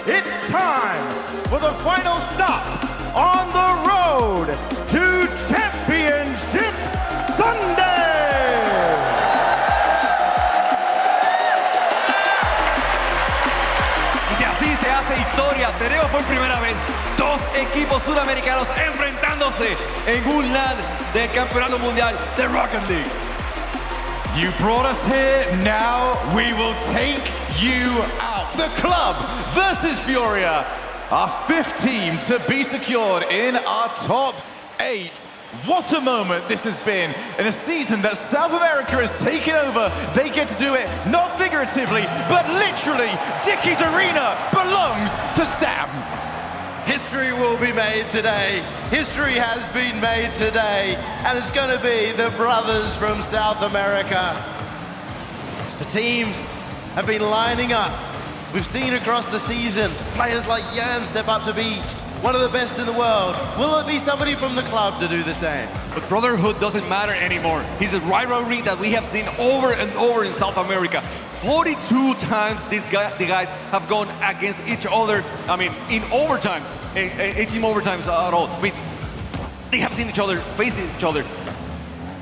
it's time for the final stop on the road to Championship Sunday. Y así se hace historia. Tenemos por primera vez dos equipos sudamericanos enfrentándose en un LAN del Campeonato Mundial de Rocket League. You brought us here, now we will take you out. The club versus FURIA, our fifth team to be secured in our top 8. What a moment this has been in a season that South America has taken over. They get to do it not figuratively, but literally. Dickie's Arena belongs to Sam. History will be made today. History has been made today. And it's going to be the brothers from South America. The teams have been lining up. We've seen across the season players like Jan step up to be one of the best in the world. Will it be somebody from the club to do the same? But brotherhood doesn't matter anymore. It's a rivalry that we have seen over and over in South America. 42 times the guys have gone against each other. I mean, in overtime, 18 overtimes at all. I mean, they have seen each other, facing each other,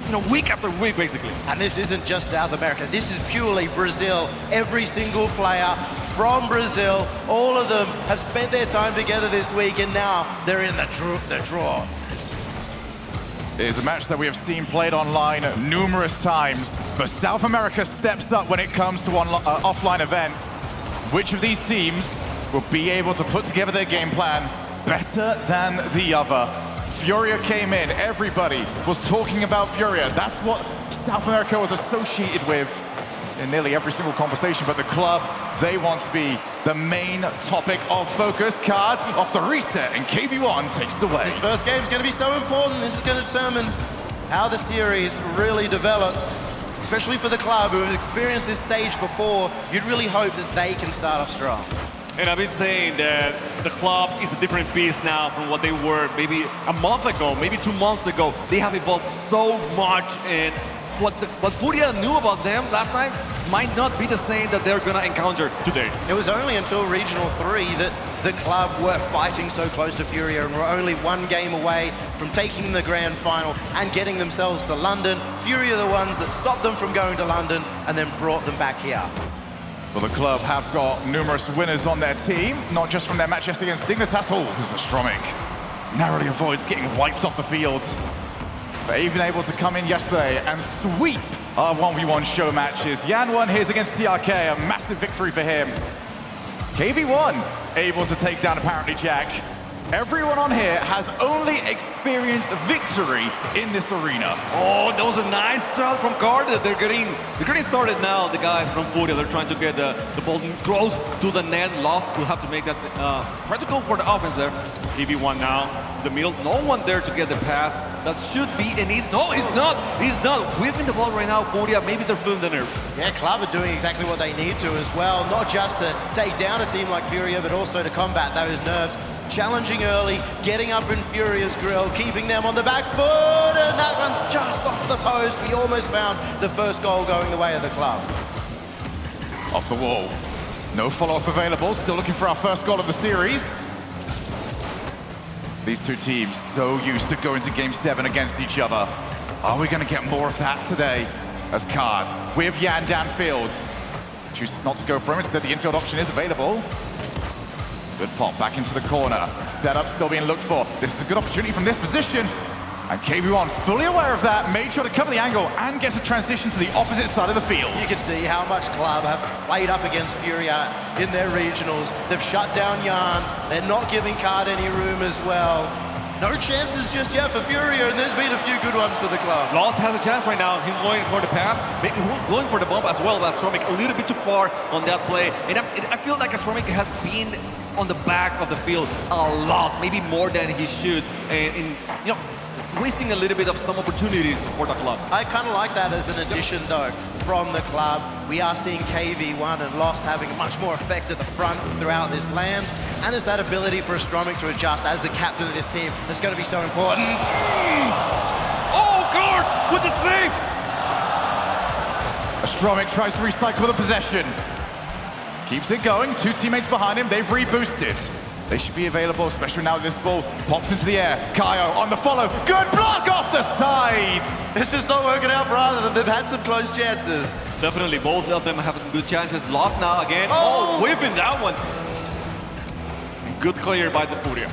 you know, week after week, basically. And this isn't just South America. This is purely Brazil. Every single player from Brazil, all of them have spent their time together this week, and now they're in the draw. It is a match that we have seen played online numerous times, but South America steps up when it comes to offline events. Which of these teams will be able to put together their game plan better than the other? FURIA came in, everybody was talking about FURIA. That's what South America was associated with in nearly every single conversation, but the club, they want to be the main topic of focus. Card off the reset, and KV1 takes it away. This first game is going to be so important. This is going to determine how the series really develops, especially for the club who have experienced this stage before. You'd really hope that they can start off strong. And I've been saying that the club is a different beast now from what they were maybe a month ago, maybe 2 months ago. They have evolved so much, and what FURIA knew about them last time might not be the same that they're gonna encounter today. It was only until Regional 3 that the club were fighting so close to FURIA and were only one game away from taking the grand final and getting themselves to London. FURIA are the ones that stopped them from going to London and then brought them back here. Well, the club have got numerous winners on their team, not just from their match yesterday against Dignitas. Oh, because the Stromic narrowly avoids getting wiped off the field. But even able to come in yesterday and sweep our 1v1 show matches. Jan won his against TRK, a massive victory for him. KV1 able to take down apparently Jack. Everyone on here has only experienced victory in this arena. Oh, that was a nice shot from Card. They're getting started now, the guys from FURIA. They're trying to get the ball close to the net. Lost will have to make that, try to go for the offense there. KV1 now, the middle, no one there to get the pass. That should be an easy, no, it's not. Whiffing the ball right now, FURIA, maybe they're feeling the nerve. Yeah, club are doing exactly what they need to as well, not just to take down a team like FURIA, but also to combat those nerves. Challenging early, getting up in FURIA's grill, keeping them on the back foot, and that one's just off the post. We almost found the first goal going the way of the club. Off the wall. No follow-up available, still looking for our first goal of the series. These two teams so used to going to Game 7 against each other. Are we going to get more of that today? As Card with Jan downfield. Chooses not to go for him, instead the infield option is available. Good pop back into the corner. Setup still being looked for. This is a good opportunity from this position. And KV1 fully aware of that, made sure to cover the angle and gets a transition to the opposite side of the field. You can see how much club have played up against FURIA in their regionals. They've shut down Jan. They're not giving Card any room as well. No chances just yet for FURIA, and there's been a few good ones for the club. Lost has a chance right now. He's going for the pass, maybe going for the bump as well, but Stromic a little bit too far on that play. And I feel like Stromic has been on the back of the field a lot, maybe more than he should, and you know, wasting a little bit of some opportunities for the club. I kind of like that as an addition, though, from the club. We are seeing KV1 and Lost having much more effect at the front throughout this land, and there's that ability for Stromic to adjust as the captain of this team. That's going to be so important. Oh, Card with the save! Stromic tries to recycle the possession. Keeps it going. Two teammates behind him. They've reboosted. They should be available, especially now this ball popped into the air. Kaio on the follow. Good block off the side. It's just not working out for either of them. They've had some close chances. Definitely, both of them have good chances. Lost now again. Oh! Oh, whiffing that one. Good clear by the FURIA.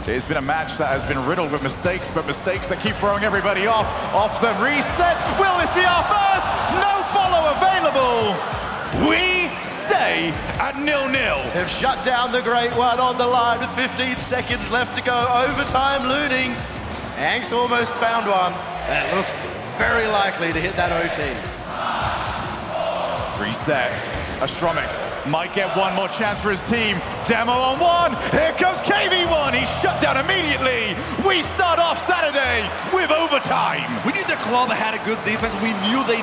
It's been a match that has been riddled with mistakes, but mistakes that keep throwing everybody off. Off the reset. Will this be our first? No follow available. We stay at 0-0. They've shut down the Great One on the line with 15 seconds left to go. Overtime looting. Angst almost found one. That looks very likely to hit that OT. Reset. Astromic might get one more chance for his team. Demo on one. Here comes KV1. He's shut down immediately. We start off Saturday with overtime. We knew the club had a good defense. We knew they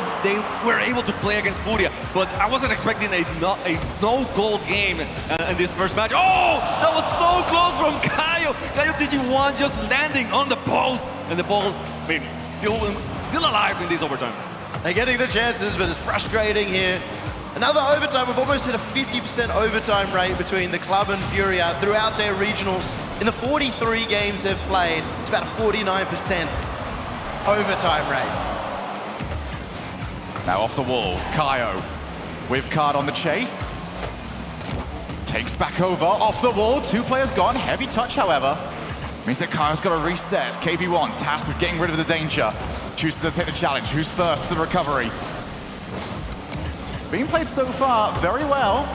were able to play against FURIA, but I wasn't expecting a no-goal game in this first match. Oh, that was so close from Kaio. Kaio TG1 just landing on the post, and the ball, I mean, still alive in this overtime. They're getting the chances, but it's frustrating here. Another overtime. We've almost hit a 50% overtime rate between the club and FURIA throughout their regionals. In the 43 games they've played, it's about a 49% overtime rate. Now off the wall, Kaio with card on the chase. Takes back over, off the wall, two players gone. Heavy touch, however. Means that Kaio's got to reset. KV1 tasked with getting rid of the danger. Chooses to take the challenge. Who's first to the recovery? Being played so far very well.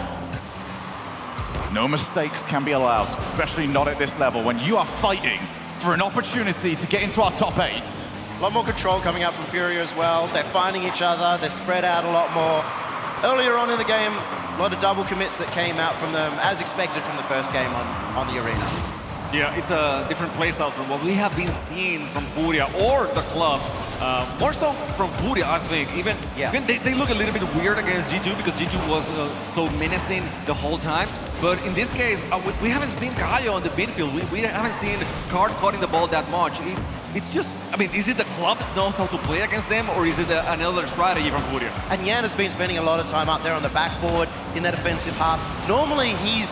No mistakes can be allowed, especially not at this level when you are fighting for an opportunity to get into our top 8. A lot more control coming out from FURIA as well. They're finding each other. They're spread out a lot more. Earlier on in the game, a lot of double commits that came out from them, as expected from the first game on the arena. Yeah, it's a different playstyle from what we have been seeing from FURIA or the club. More so from FURIA, I think. Even they look a little bit weird against G2 because G2 was so menacing the whole time. But in this case, we haven't seen Kaio on the midfield. We haven't seen Card cutting the ball that much. It's just, I mean, is it the club that knows how to play against them, or is it another strategy from FURIA? And Yan has been spending a lot of time up there on the backboard in that offensive half. Normally, he's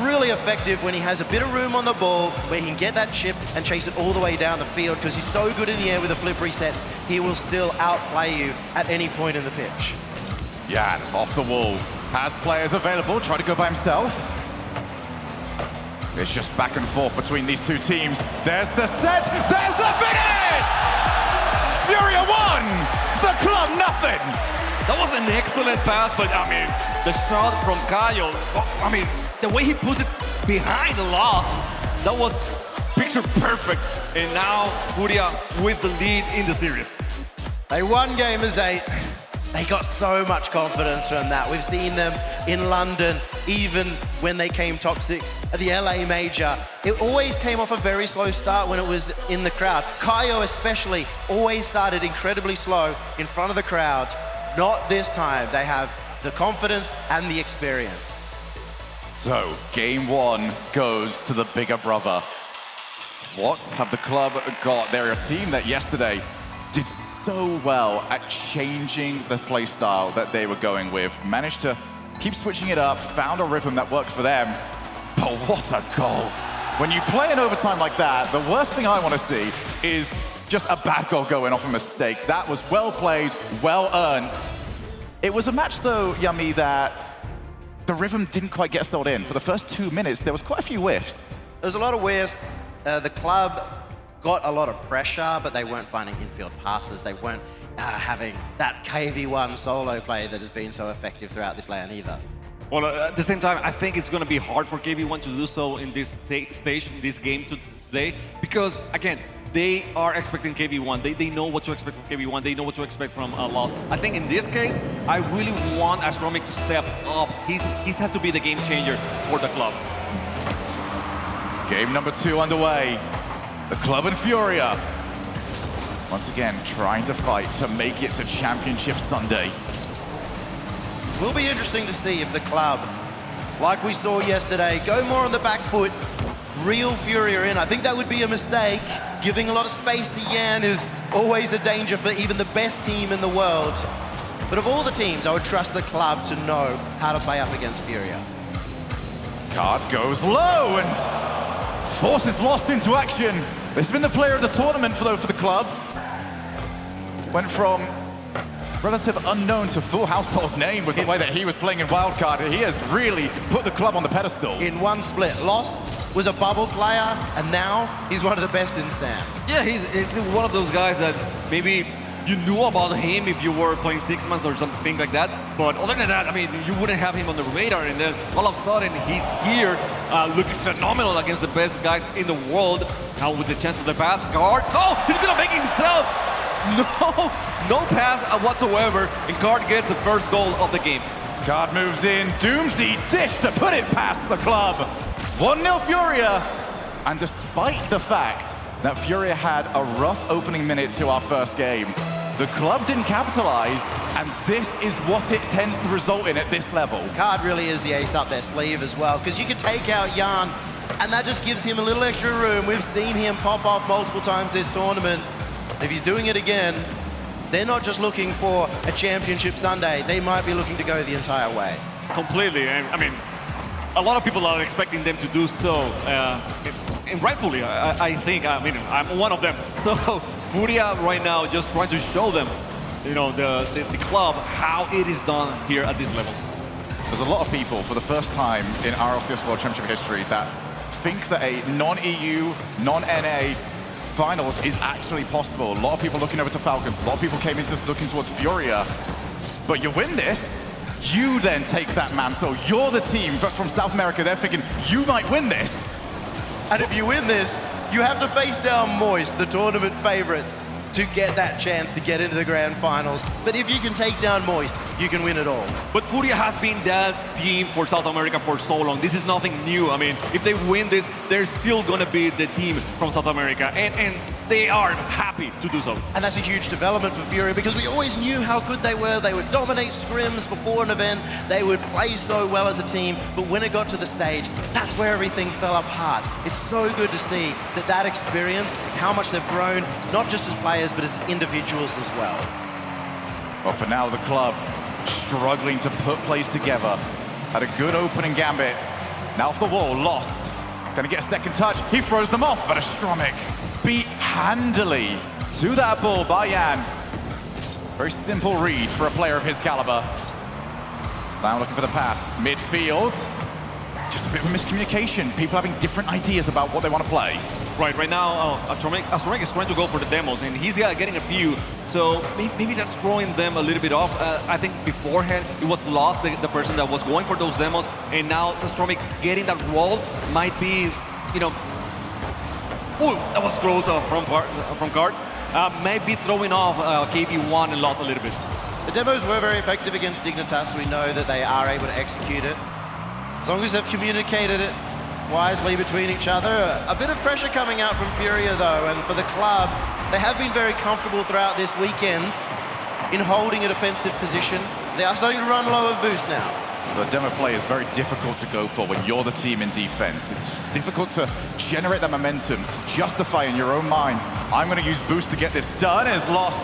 really effective when he has a bit of room on the ball where he can get that chip and chase it all the way down the field because he's so good in the air with the flip resets, he will still outplay you at any point in the pitch. Yan off the wall, has players available, try to go by himself. It's just back and forth between these two teams. There's the set, there's the finish! FURIA won, the club nothing! That was an excellent pass, but I mean, the shot from Kaio, I mean, the way he puts it behind the loss, that was picture perfect. And now FURIA with the lead in the series. They won game as 8. They got so much confidence from that. We've seen them in London, even when they came top 6 at the LA Major. It always came off a very slow start when it was in the crowd. Kaio especially always started incredibly slow in front of the crowd. Not this time. They have the confidence and the experience. So, game 1 goes to the bigger brother. What have the club got? They're a team that yesterday did so well at changing the play style that they were going with. Managed to keep switching it up, found a rhythm that worked for them. But what a goal. When you play in overtime like that, the worst thing I want to see is just a bad goal going off a mistake. That was well played, well earned. It was a match though, Yummy, that the rhythm didn't quite get settled in. For the first 2 minutes, there was quite a few whiffs. There was a lot of whiffs. The club got a lot of pressure, but they weren't finding infield passes. They weren't having that KV1 solo play that has been so effective throughout this LAN either. Well, at the same time, I think it's going to be hard for KV1 to do so in this stage, in this game today, because, again, they are expecting KV1. They know what to expect from KV1. They know what to expect from Lost. I think in this case, I really want Astromic to step up. He has to be the game changer for the club. Game number 2 underway. The club and FURIA. Once again, trying to fight to make it to Championship Sunday. Will be interesting to see if the club, like we saw yesterday, go more on the back foot, reel FURIA in. I think that would be a mistake. Giving a lot of space to Yan is always a danger for even the best team in the world. But of all the teams, I would trust the club to know how to play up against FURIA. Card goes low and forces Lost into action. This has been the player of the tournament for the club. Went from relative unknown to full household name with the way that he was playing in Wildcard. He has really put the club on the pedestal. In one split, Lost was a bubble player, and now he's one of the best in Stan. Yeah, he's one of those guys that maybe you knew about him if you were playing 6 months or something like that. But other than that, I mean, you wouldn't have him on the radar. And then all of a sudden, he's here looking phenomenal against the best guys in the world. Now with the chance for the pass, Guard. Oh, he's gonna make it himself. No pass whatsoever, and Card gets the first goal of the game. Card moves in, Doomsy dish to put it past the club. 1-0 FURIA. And despite the fact that FURIA had a rough opening minute to our first game, the club didn't capitalize, and this is what it tends to result in at this level. Card really is the ace up their sleeve as well, because you can take out Jan, and that just gives him a little extra room. We've seen him pop off multiple times this tournament. If he's doing it again, they're not just looking for a championship Sunday, they might be looking to go the entire way. Completely. I mean, a lot of people are expecting them to do so, and rightfully, I think. I mean, I'm one of them. So FURIA right now just trying to show them, you know, the club how it is done here at this level. There's a lot of people for the first time in RLCS World Championship history that think that a non-EU, non-NA finals is actually possible. A lot of people looking over to Falcons. A lot of people came into this looking towards FURIA. But you win this, you then take that mantle. You're the team from South America. They're thinking, you might win this. And if you win this, you have to face down Moist, the tournament favorites, to get that chance to get into the grand finals. But if you can take down Moist, you can win it all. But FURIA has been that team for South America for so long. This is nothing new. I mean, if they win this, they're still going to be the team from South America. And they are happy to do so. And that's a huge development for FURIA, because we always knew how good they were. They would dominate scrims before an event. They would play so well as a team. But when it got to the stage, that's where everything fell apart. It's so good to see that experience, how much they've grown, not just as players, but as individuals as well. Well, for now, the club struggling to put plays together. Had a good opening gambit. Now off the wall, Lost. Gonna get a second touch. He throws them off, but Astromic beat handily to that ball by Jan. Very simple read for a player of his caliber. Now looking for the pass. Midfield. Just a bit of miscommunication. People having different ideas about what they want to play. Right now, Astromic is trying to go for the demos, and he's getting a few. So maybe that's throwing them a little bit off. I think beforehand, it was Lost, the person that was going for those demos, and now Astromic getting that role might be, you know... Ooh, that was close from Card. Might be throwing off KB1 and Lost a little bit. The demos were very effective against Dignitas. We know that they are able to execute it. As long as they've communicated it wisely between each other. A bit of pressure coming out from FURIA though, and for the club, they have been very comfortable throughout this weekend in holding a defensive position. They are starting to run low of boost now. The demo play is very difficult to go for when you're the team in defense. It's difficult to generate that momentum, to justify in your own mind, I'm going to use boost to get this done. As Lost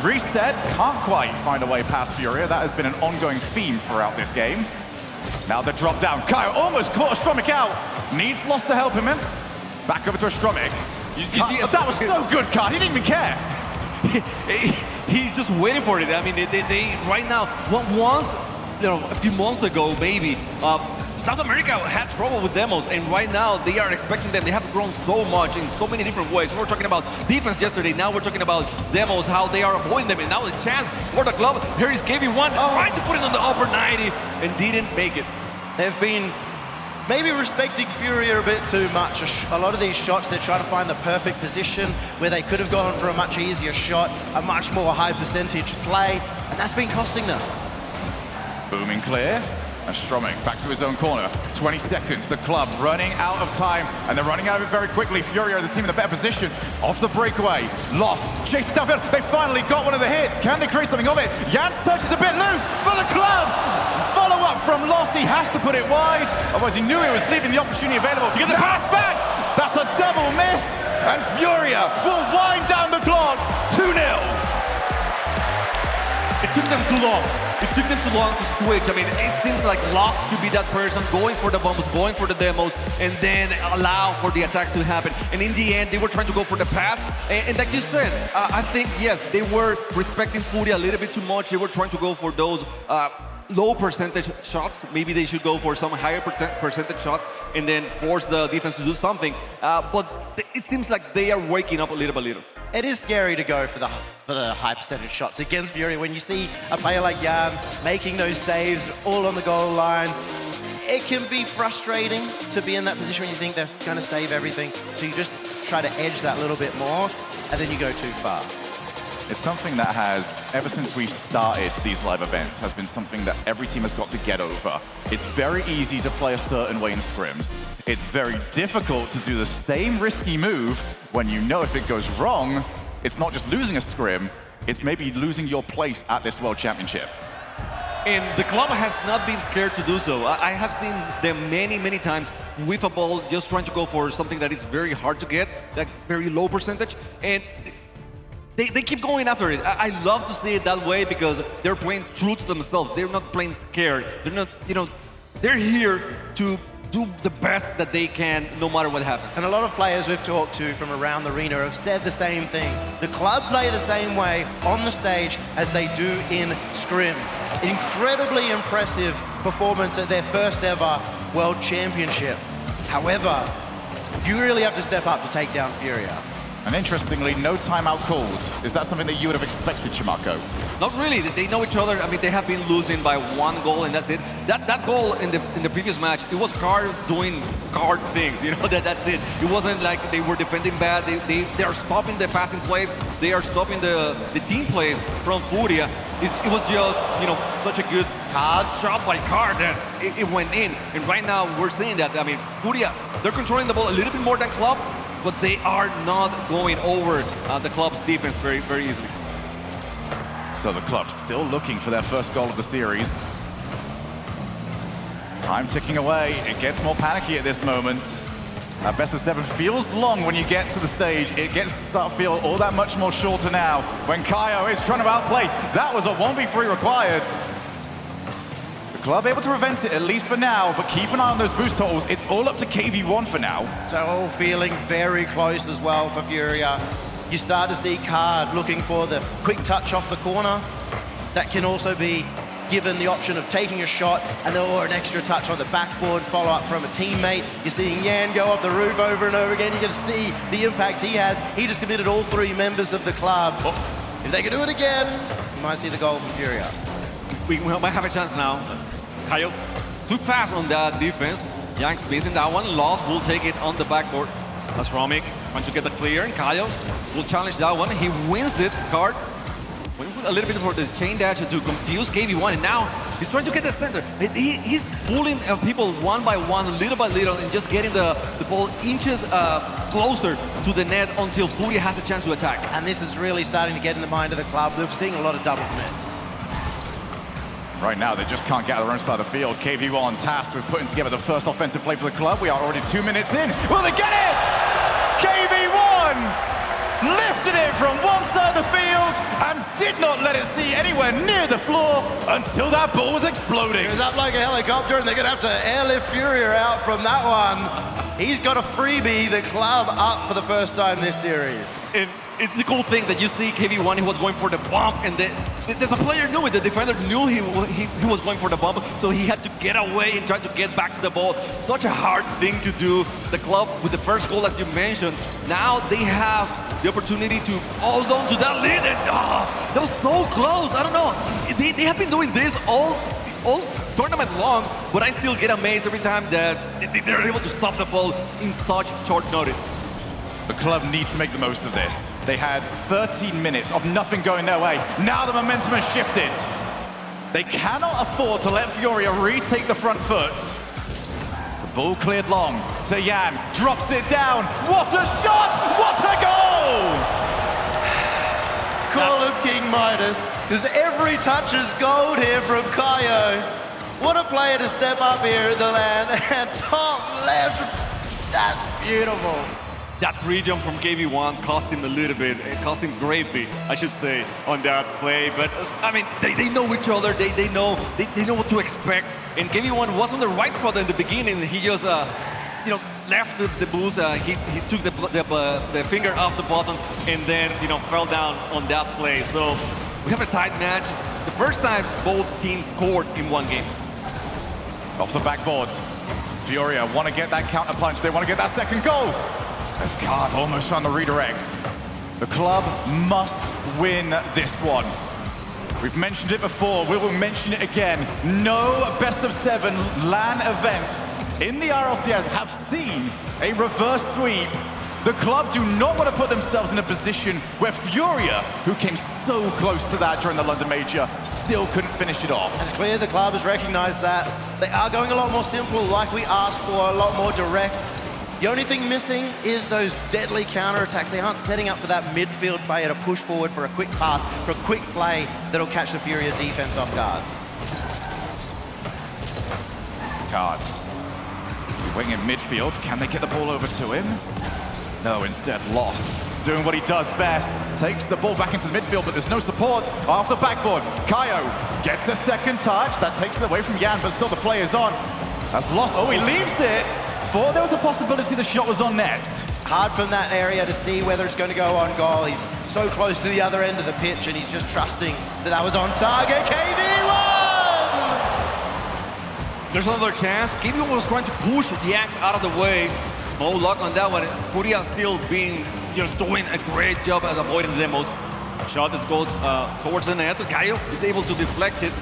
reset, can't quite find a way past FURIA. That has been an ongoing theme throughout this game. Now the drop down. Kyle almost caught Astromic out. Needs Lost to help him in. Back over to Astromic. You see, that was so good, Card. He didn't even care. He's just waiting for it. I mean, they right now, once, you know, a few months ago, maybe, South America had trouble with demos, and right now they are expecting them. They have grown so much in so many different ways. We were talking about defense yesterday. Now we're talking about demos, how they are avoiding them, and now the chance for the club. Here is KB1 trying to put it on the upper 90 and didn't make it. They've been maybe respecting FURIA a bit too much. A lot of these shots, they're trying to find the perfect position where they could have gone for a much easier shot, a much more high percentage play, and that's been costing them. Booming clear. Astromic back to his own corner. 20 seconds. The club running out of time, and they're running out of it very quickly. FURIA, the team in a better position. Off the breakaway. Lost. Chase downfield. They finally got one of the hits. Can they create something of it? Jan's touch is a bit loose for the club. Follow up from Lost. He has to put it wide. Otherwise, he knew he was leaving the opportunity available. You get the pass back. That's a double miss. And FURIA will wind down the clock. 2-0. It took them too long. It took them too long to switch. I mean, it seems like Lost to be that person going for the bombs, going for the demos, and then allow for the attacks to happen. And in the end, they were trying to go for the pass. And like you said, I think, yes, they were respecting FURIA a little bit too much. They were trying to go for those low percentage shots. Maybe they should go for some higher percentage shots and then force the defense to do something. But it seems like they are waking up a little by little. It is scary to go for the high percentage shots against FURIA when you see a player like Jan making those saves all on the goal line. It can be frustrating to be in that position when you think they're going to save everything. So you just try to edge that little bit more, and then you go too far. It's something that has, ever since we started these live events, has been something that every team has got to get over. It's very easy to play a certain way in scrims. It's very difficult to do the same risky move when you know if it goes wrong, it's not just losing a scrim, it's maybe losing your place at this World Championship. And the club has not been scared to do so. I have seen them many times with a ball just trying to go for something that is very hard to get, like very low percentage. And they keep going after it. I love to see it that way because they're playing true to themselves. They're not playing scared. They're not, they're here to do the best that they can no matter what happens. And a lot of players we've talked to from around the arena have said the same thing. The club play the same way on the stage as they do in scrims. Incredibly impressive performance at their first ever World Championship. However, you really have to step up to take down FURIA. And interestingly, no timeout called. Is that something that you would have expected, Chimako? Not really. They know each other. I mean, they have been losing by 1 goal, and that's it. That goal in the previous match, it was Card doing Card things. That's it. It wasn't like they were defending bad. They are stopping the passing plays. They are stopping the team plays from FURIA. It was just, such a good hard shot by Card that it went in. And right now, we're seeing that. I mean, FURIA, they're controlling the ball a little bit more than Club, but they are not going over the club's defense very easily. So the club still looking for their first goal of the series. Time ticking away. It gets more panicky at this moment. Best of 7 feels long when you get to the stage. It gets to start feel all that much more shorter now when Kaio is trying to outplay. That was a 1v3 required. The club able to prevent it, at least for now, but keep an eye on those boost totals. It's all up to KV1 for now. So all feeling very close as well for FURIA. You start to see Card looking for the quick touch off the corner. That can also be given the option of taking a shot or an extra touch on the backboard, follow up from a teammate. You're seeing Yan go off the roof over and over again. You can see the impact he has. He just committed all 3 members of the club. If they can do it again, you might see the goal from FURIA. We might have a chance now. Kaio, too fast on that defense. Yang's missing that one. Lost will take it on the backboard. That's Romik trying to get the clear, and Kaio will challenge that one. He wins it. Card went a little bit for the chain dash to confuse KV1, and now he's trying to get the center. He's pulling people one by one, little by little, and just getting the ball inches closer to the net until FURIA has a chance to attack. And this is really starting to get in the mind of the club. We've seen a lot of double commits. Right now, they just can't get out of their own side of the field. KV1 tasked with putting together the first offensive play for the club. We are already 2 minutes in. Will they get it? KV1 lifted it from one side of the field and did not let it see anywhere near the floor until that ball was exploding. It was up like a helicopter, and they're going to have to airlift FURIA out from that one. He's got a freebie, the club up for the first time this series. And it's a cool thing that you see KV1, he was going for the bump, and the player knew it. The defender knew he was going for the bump, so he had to get away and try to get back to the ball. Such a hard thing to do. The club, with the first goal, as you mentioned, now they have the opportunity to hold on to that lead. And, that was so close. I don't know. They have been doing this all tournament long, but I still get amazed every time that they're able to stop the ball in such short notice. The club needs to make the most of this. They had 13 minutes of nothing going their way. Now the momentum has shifted. They cannot afford to let FURIA retake the front foot. The ball cleared long to Yan, drops it down. What a shot! What a goal! Call him King Midas, because every touch is gold here from Kaio. What a player to step up here at the land, and top left, that's beautiful. That pre-jump from KV1 cost him a little bit, it cost him greatly, I should say, on that play. But I mean, they know each other, they know what to expect. And KV1 was on the right spot in the beginning. He just, left the boost. He took the finger off the button and then, fell down on that play. So we have a tight match. The first time both teams scored in one game. Off the backboard, FURIA want to get that counter punch. They want to get that second goal. As Card almost found the redirect. The club must win this one. We've mentioned it before, we will mention it again. No best-of-7 LAN events in the RLCS have seen a reverse sweep. The club do not want to put themselves in a position where FURIA, who came so close to that during the London Major, still couldn't finish it off. And it's clear the club has recognized that. They are going a lot more simple, like we asked for, a lot more direct. The only thing missing is those deadly counterattacks. They aren't setting up for that midfield player to push forward for a quick pass, for a quick play that'll catch the FURIA defense off guard. Card. Wing in midfield. Can they get the ball over to him? No, instead lost. Doing what he does best. Takes the ball back into the midfield, but there's no support. Off the backboard. Kaio gets a second touch. That takes it away from Jan, but still the play is on. That's lost. Oh, he leaves it. Thought there was a possibility the shot was on net. Hard from that area to see whether it's going to go on goal. He's so close to the other end of the pitch and he's just trusting that that was on target. KV1! There's another chance. KV1 was trying to push the axe out of the way. No luck on that one. FURIA still doing a great job at avoiding the demos. Shot that goes towards the net. Kaio is able to deflect it.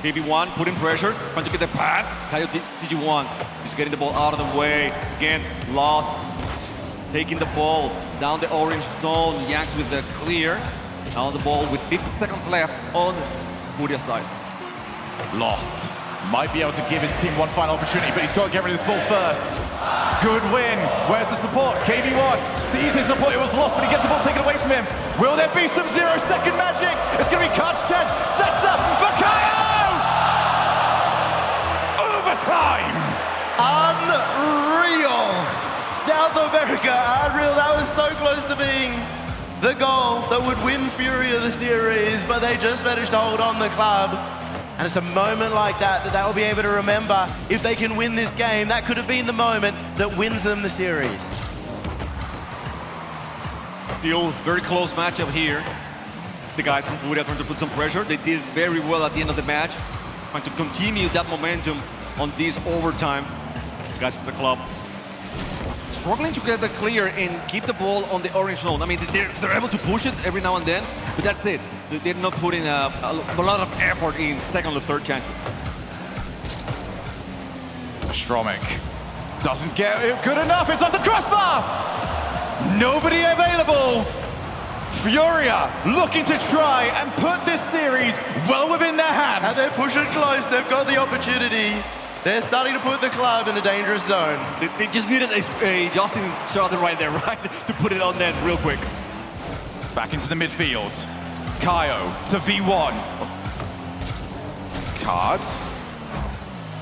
KV1 putting pressure, trying to get the pass. Kaio DG1 is getting the ball out of the way. Again, lost. Taking the ball down the orange zone. Yanks with the clear. Now the ball with 50 seconds left on FURIA side. Lost. Might be able to give his team one final opportunity, but he's got to get rid of this ball first. Good win. Where's the support? KV1 sees his support. It was lost, but he gets the ball taken away from him. Will there be some 0-second magic? It's going to be Card's chance. Sets up for Kaio! Overtime! Unreal! South America, unreal. That was so close to being the goal that would win FURIA the series, but they just managed to hold on the club. And it's a moment like that that they'll be able to remember. If they can win this game, that could have been the moment that wins them the series. Still very close matchup here. The guys from FURIA trying to put some pressure. They did very well at the end of the match. Trying to continue that momentum on this overtime. The guys from the club struggling to get the clear and keep the ball on the orange zone. I mean, they're able to push it every now and then, but that's it. They're not putting a lot of effort in second or third chances. Stromic doesn't get it good enough. It's off the crossbar. Nobody available. FURIA looking to try and put this series well within their hands. As they're pushing close, they've got the opportunity. They're starting to put the club in a dangerous zone. They just needed a Justin shot right there, right? To put it on net real quick. Back into the midfield. Kaio to V1. Card.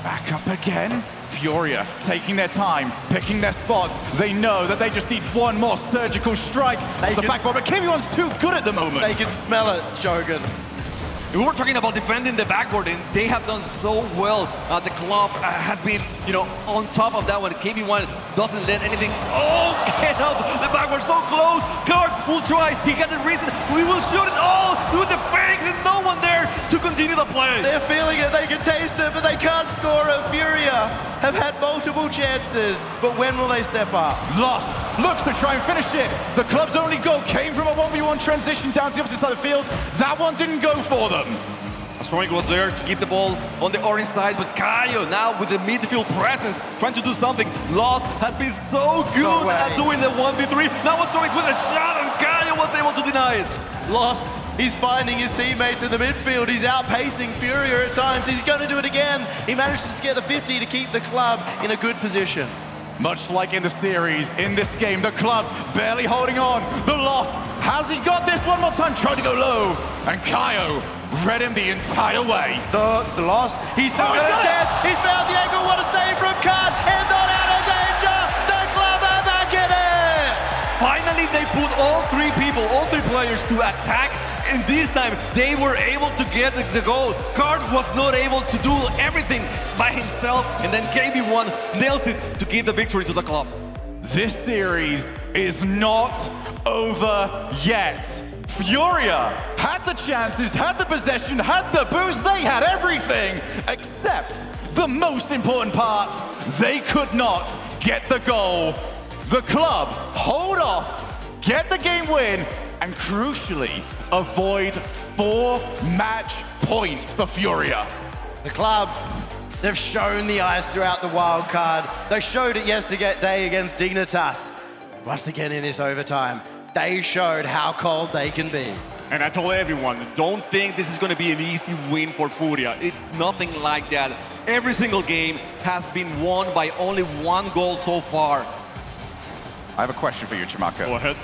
Back up again. FURIA taking their time, picking their spots. They know that they just need one more surgical strike off the backboard, but KV1's too good at the moment. They can smell it, Shogun. We were talking about defending the backboard, and they have done so well. The club has been, on top of that one. KV1 doesn't let anything. Oh, get up! The backboard so close. Card will try. He got the reason. We will shoot it all with the fakes, and no one there to continue the play. They're feeling it. They can taste it, but they can't score it. FURIA have had multiple chances, but when will they step up? Lost. Looks to try and finish it. The club's only goal came from a 1v1 transition down to the opposite side of the field. That one didn't go for them. Stromic was there to keep the ball on the orange side, but Kaio now with the midfield presence, trying to do something. Lost has been so good at doing the 1v3. Now Stromic with a shot, and Kaio was able to deny it. Lost. He's finding his teammates in the midfield. He's outpacing FURIA at times. He's going to do it again. He managed to get the 50 to keep the club in a good position. Much like in the series, in this game, the club barely holding on. The Lost, has he got this one more time? Tried to go low, and Kaio read him the entire way. The Lost, he's still got a chance. He's found the angle. What a save from Card, and not out of danger. The club are back in it. players to attack, and this time they were able to get the goal. Card was not able to do everything by himself, and then KB1 nails it to give the victory to the club. This series is not over yet. FURIA had the chances, had the possession, had the boost, they had everything, except the most important part, they could not get the goal. The club hold off, get the game win, and crucially, avoid 4 match points for FURIA. The club, they've shown the ice throughout the wild card. They showed it yesterday against Dignitas. Once again in this overtime, they showed how cold they can be. And I told everyone, don't think this is going to be an easy win for FURIA. It's nothing like that. Every single game has been won by only 1 goal so far. I have a question for you, Chimako. Go ahead.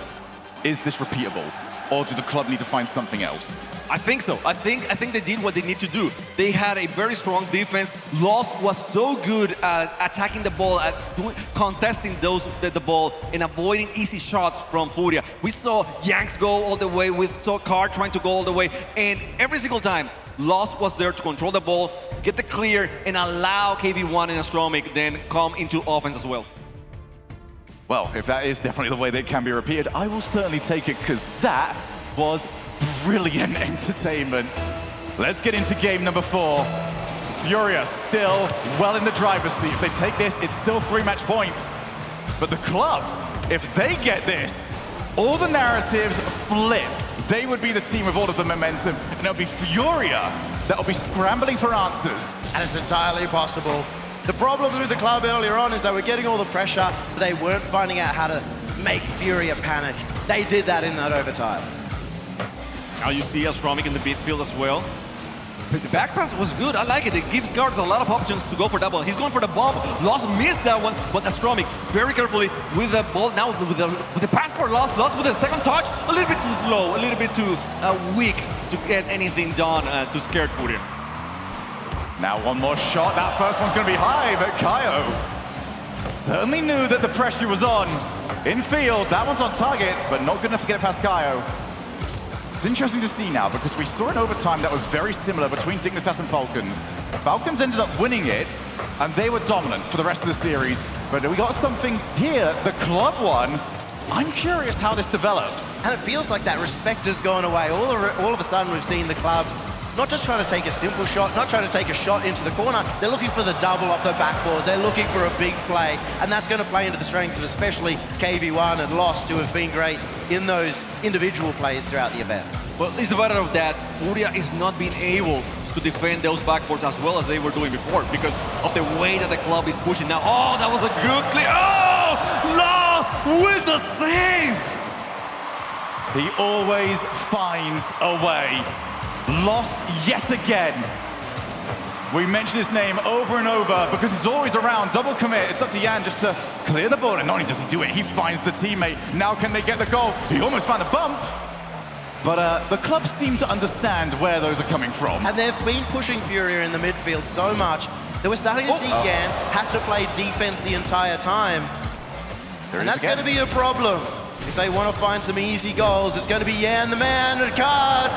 Is this repeatable, or do the club need to find something else? I think so. I think they did what they need to do. They had a very strong defense. Lost was so good at attacking the ball, at contesting the ball, and avoiding easy shots from FURIA. We saw Yanks go all the way, we saw Card trying to go all the way, and every single time, Lost was there to control the ball, get the clear, and allow KB1 and Astromic then come into offense as well. Well, if that is definitely the way that can be repeated, I will certainly take it, because that was brilliant entertainment. Let's get into game number 4. FURIA still well in the driver's seat. If they take this, it's still 3 match points. But the club, if they get this, all the narratives flip. They would be the team with all of the momentum, and it'll be FURIA that will be scrambling for answers. And it's entirely possible. The problem with the club earlier on is they were getting all the pressure, but they weren't finding out how to make FURIA panic. They did that in that overtime. Now you see Astromic in the midfield as well. But the back pass was good. I like it. It gives guards a lot of options to go for that ball. He's going for the bomb. Lost missed that one, but Astromic very carefully with the ball. Now with the pass for Lost. Lost with the second touch. A little bit too slow, a little bit too weak to get anything done to scare FURIA. Now 1 more shot. That first one's going to be high, but Kaio certainly knew that the pressure was on. In field, that one's on target, but not good enough to get it past Kaio. It's interesting to see now, because we saw an overtime that was very similar between Dignitas and Falcons. Falcons ended up winning it, and they were dominant for the rest of the series. But we got something here, the club won. I'm curious how this develops. And it feels like that respect has gone away. All of a sudden, we've seen the club not just trying to take a simple shot, not trying to take a shot into the corner. They're looking for the double off the backboard. They're looking for a big play, and that's going to play into the strengths of especially KB1 and Lost, who have been great in those individual plays throughout the event. Well, it's a matter of that FURIA is not being able to defend those backboards as well as they were doing before because of the way that the club is pushing now. Oh, that was a good clear. Oh, Lost with the save. He always finds a way. Lost yet again. We mention his name over and over because he's always around. Double commit. It's up to Yan just to clear the ball. And not only does he do it, he finds the teammate. Now can they get the goal? He almost found the bump. But the club seem to understand where those are coming from. And they've been pushing FURIA in the midfield so much that we're starting to see Yan have to play defense the entire time. And that's going to be a problem. If they want to find some easy goals, it's going to be Yan the man and Card.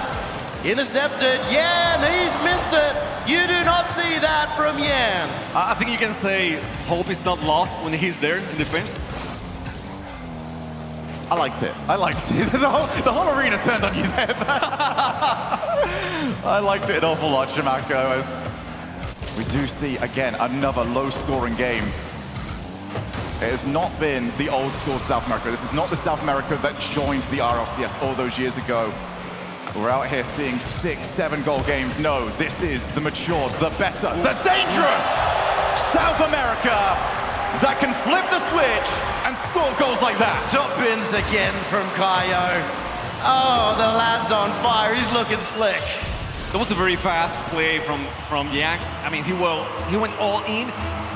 Intercepted, Yan, he's missed it. You do not see that from Yan. I think you can say hope is not lost when he's there in defense. I liked it. I liked it. The whole arena turned on you there. I liked it an awful lot, Chimako, as we do see, again, another low-scoring game. It has not been the old-school South America. This is not the South America that joined the RLCS all those years ago. We're out here seeing 6, 7 goal games. No, this is the mature, the better, the dangerous South America that can flip the switch and score goals like that. Top bins again from Kaio. Oh, the lad's on fire. He's looking slick. That was a very fast play from Yanks. I mean, he went all in.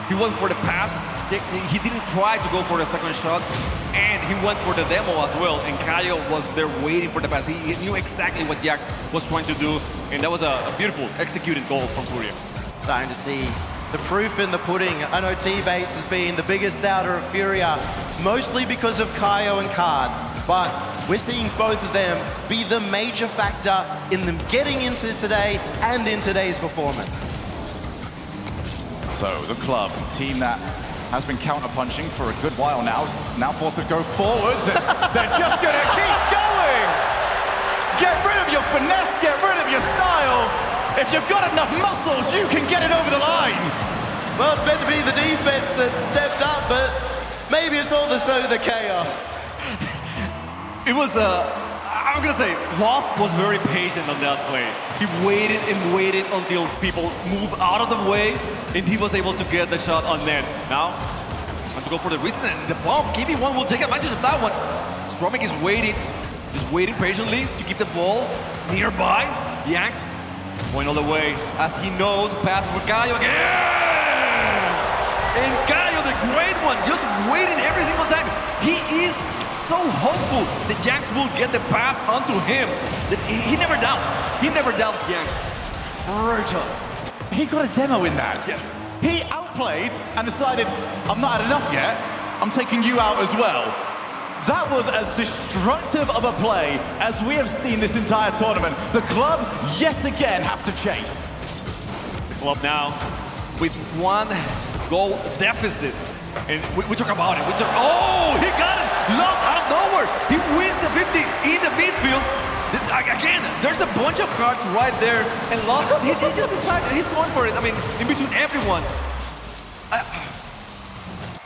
He went for the pass. He didn't try to go for the second shot, and he went for the demo as well. And Kaio was there waiting for the pass. He knew exactly what Yanks was trying to do, and that was a beautiful executed goal from FURIA. Starting to see the proof in the pudding. I know T-Bates has been the biggest doubter of FURIA, mostly because of Kaio and Card. but we're seeing both of them be the major factor in them getting into today and in today's performance. So the club, team that has been counter-punching for a good while now forced to go forwards. They're just gonna keep going! Get rid of your finesse, get rid of your style. If you've got enough muscles, you can get it over the line. Well, it's meant to be the defense that stepped up, but maybe it's all the chaos. It was, I'm gonna say, Lost was very patient on that play. He waited and waited until people moved out of the way, and he was able to get the shot on net. Now, want to go for the wrist, and the bomb. KB1 will take advantage of that one. Stromic is waiting, just waiting patiently to keep the ball nearby. Yanks going all the way, as he knows, pass for Caio again! And Caio, the great one, just waiting every single time. He is so hopeful that Yanks will get the pass onto him. That he never doubts. He never doubts Yanks. Brutal. He got a demo in that. Yes. He outplayed and decided, I'm not had enough yet. I'm taking you out as well. That was as destructive of a play as we have seen this entire tournament. The club, yet again, have to chase. The club now with 1 goal deficit. And we talk about it. Oh, he got it! Lost out of nowhere! He wins the 50 in the midfield. Again, there's a bunch of cards right there, and Lost, he just decided he's going for it. I mean, in between everyone.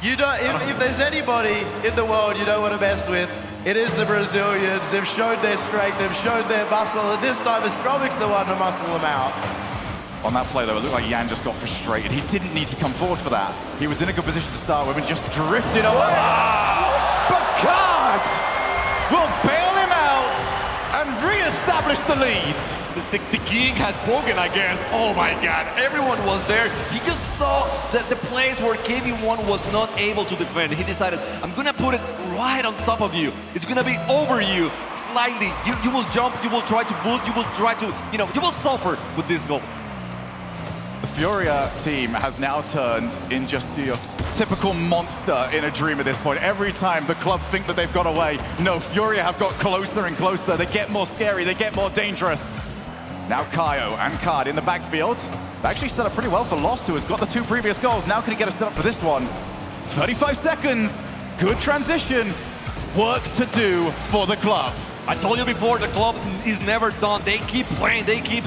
You don't, if there's anybody in the world you don't want to mess with, it is the Brazilians. They've showed their strength, they've showed their muscle, and this time Astromic's the one to muscle them out. On that play, though, it looked like Yan just got frustrated. He didn't need to come forward for that. He was in a good position to start with and just drifted away. But Card will bail him out and re-establish the lead. The king has spoken, I guess. Oh my God, everyone was there. He just saw the place where KB1 was not able to defend. He decided, I'm gonna put it right on top of you. It's gonna be over you slightly. You will jump, you will try to boost, you will try to, you will suffer with this goal. The FURIA team has now turned in just your typical monster in a dream at this point. Every time the club think that they've got away, no, FURIA have got closer and closer. They get more scary, they get more dangerous. Now Caio and Card in the backfield. They actually set up pretty well for Lost, who has got the 2 previous goals. Now can he get a set up for this one? 35 seconds, good transition. Work to do for the club. I told you before, the club is never done. They keep playing, they keep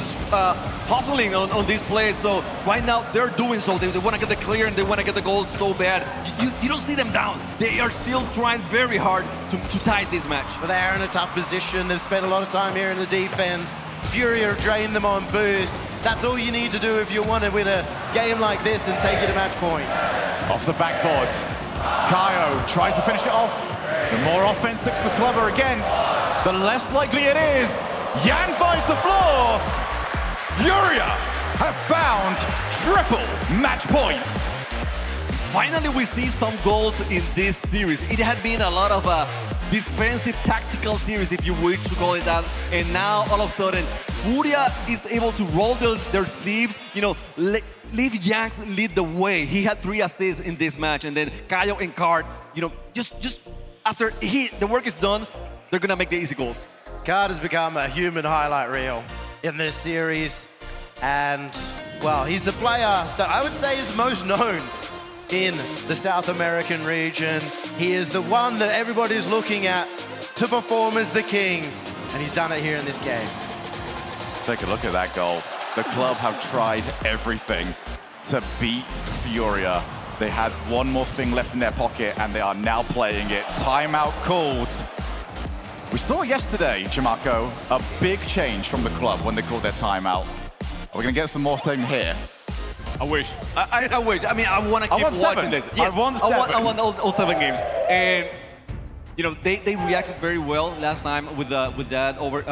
hustling on these plays. So right now, they're doing so. They want to get the clear and they want to get the goals so bad. You don't see them down. They are still trying very hard to tie this match. But they're in a tough position. They've spent a lot of time here in the defense. FURIA drained them on boost. That's all you need to do if you want to win a game like this and take it to match point. Off the backboard, Caio tries to finish it off. The more offense that the club are against, the less likely it is. Yan finds the floor. FURIA have found triple match points. Finally, we see some goals in this series. It had been a lot of a defensive tactical series, if you wish to call it that. And now, all of a sudden, FURIA is able to roll their sleeves, leave Yanks lead the way. He had 3 assists in this match, and then Caio and Card, just after the work is done, they're gonna make the easy goals. Card has become a human highlight reel in this series, and well, he's the player that I would say is most known in the South American region. He is the one that everybody's looking at to perform as the king, and he's done it here in this game. Take a look at that goal. The club have tried everything to beat FURIA. They had one more thing left in their pocket, and they are now playing it. Timeout called. We saw yesterday, Jamarco, a big change from the club when they called their timeout. Are we gonna get some more same here? I wish. I wish. I mean, I want to keep want watching 7. this. I want 7. I want all 7 games. And they reacted very well last time with that over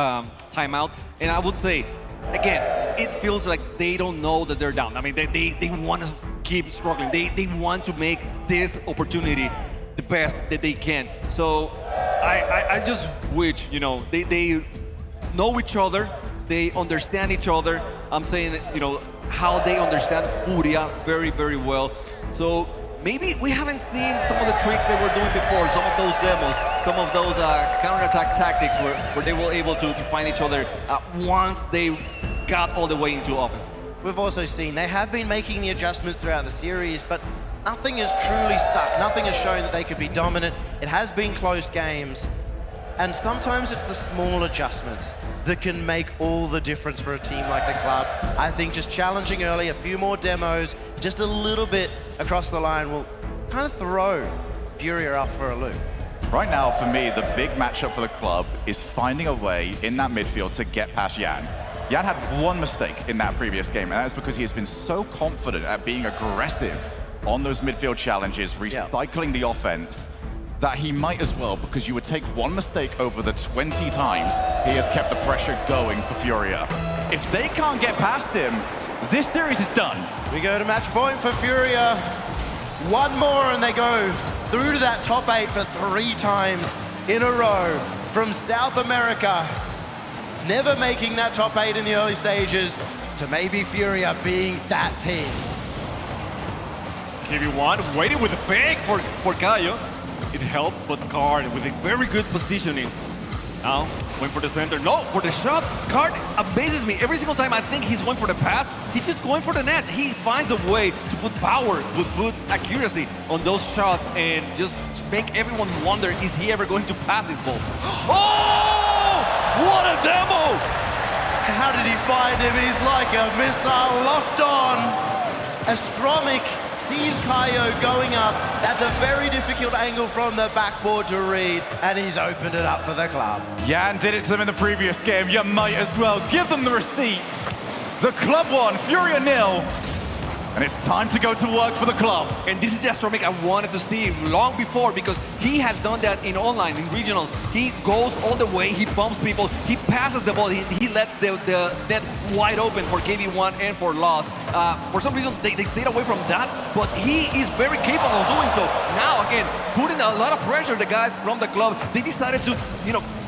timeout. And I would say, again, it feels like they don't know that they're down. I mean, they want to keep struggling. They want to make this opportunity the best that they can. So I just wish, they know each other, they understand each other. I'm saying, how they understand FURIA very, very well. So maybe we haven't seen some of the tricks they were doing before, some of those demos, some of those counterattack tactics where they were able to find each other once they got all the way into offense. We've also seen they have been making the adjustments throughout the series, but nothing has truly stuck. Nothing has shown that they could be dominant. It has been close games. And sometimes it's the small adjustments that can make all the difference for a team like the club. I think just challenging early, a few more demos, just a little bit across the line will kind of throw FURIA off for a loop. Right now, for me, the big matchup for the club is finding a way in that midfield to get past Jan. Jan had one mistake in that previous game, and that is because he has been so confident at being aggressive on those midfield challenges, recycling the offense, that he might as well, because you would take one mistake over the 20 times he has kept the pressure going for FURIA. If they can't get past him, this series is done. We go to match point for FURIA. One more and they go through to that top 8 for 3 times in a row from South America. Never making that top 8 in the early stages to maybe FURIA being that team. KB1 waiting with a fake for Caio. It helped, but Card with a very good positioning. Now, went for the center. No, for the shot. Card amazes me. Every single time I think he's going for the pass, he's just going for the net. He finds a way to put power, put accuracy on those shots and just make everyone wonder, is he ever going to pass this ball? Oh! What a demo! How did he find him? He's like a missile locked on. Astromic sees Caio going up. That's a very difficult angle from the backboard to read, and he's opened it up for the club. Jan did it to them in the previous game. You might as well give them the receipt. The club won, FURIA 0. And it's time to go to work for the club. And this is the Astromic I wanted to see long before, because he has done that in online, in regionals. He goes all the way, he bumps people, he passes the ball, he lets the net wide open for KB1 and for Lost. For some reason, they stayed away from that, but he is very capable of doing so. Now, again, putting a lot of pressure, the guys from the club, they decided to,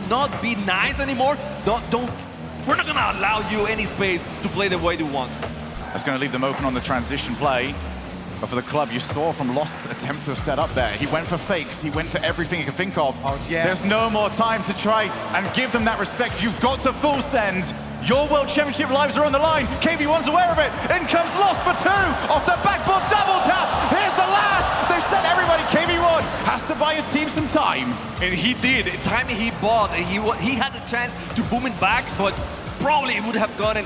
not be nice anymore. We're not gonna allow you any space to play the way you want. That's going to leave them open on the transition play. But for the club, you saw from Lost's attempt to set up there. He went for fakes. He went for everything he could think of. There's no more time to try and give them that respect. You've got to full send. Your World Championship lives are on the line. KB1's aware of it. In comes Lost for 2. Off the backboard, double tap. Here's the last. They've sent everybody. KB1 has to buy his team some time. And he did. The time he bought, he had the chance to boom it back, but probably it would have gotten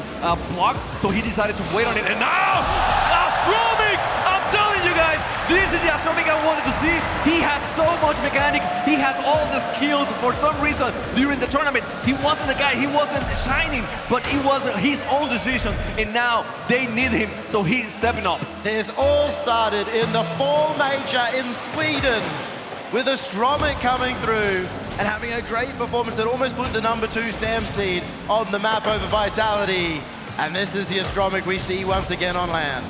blocked, so he decided to wait on it. And now, Astromic! I'm telling you guys, this is the Astromic I wanted to see. He has so much mechanics. He has all the skills. For some reason, during the tournament, he wasn't the guy. He wasn't shining, but it was his own decision. And now they need him, so he's stepping up. This all started in the Fall Major in Sweden, with Astromic coming through and having a great performance that almost put the number 2 Stamsteed on the map over Vitality. And this is the Astromic we see once again on land.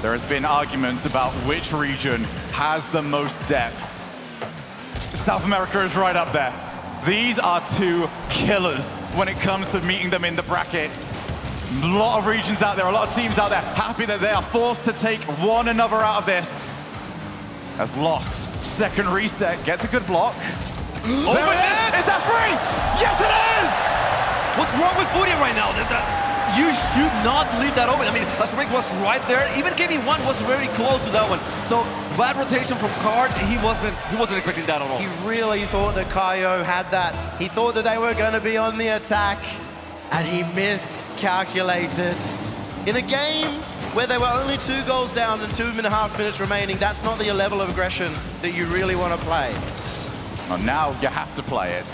There has been arguments about which region has the most depth. South America is right up there. These are 2 killers when it comes to meeting them in the bracket. A lot of regions out there, a lot of teams out there, happy that they are forced to take one another out of this. As Lost, second reset, gets a good block. Oh, there it is! Is that free? Yes, it is! What's wrong with FURIA right now? You should not leave that open. I mean, Astromic was right there. Even KB1 was very close to that one. So bad rotation from Card. He wasn't expecting that at all. He really thought that Caio had that. He thought that they were going to be on the attack, and he miscalculated. In a game where they were only 2 goals down and 2.5 minutes remaining, that's not the level of aggression that you really want to play. Well, now you have to play it.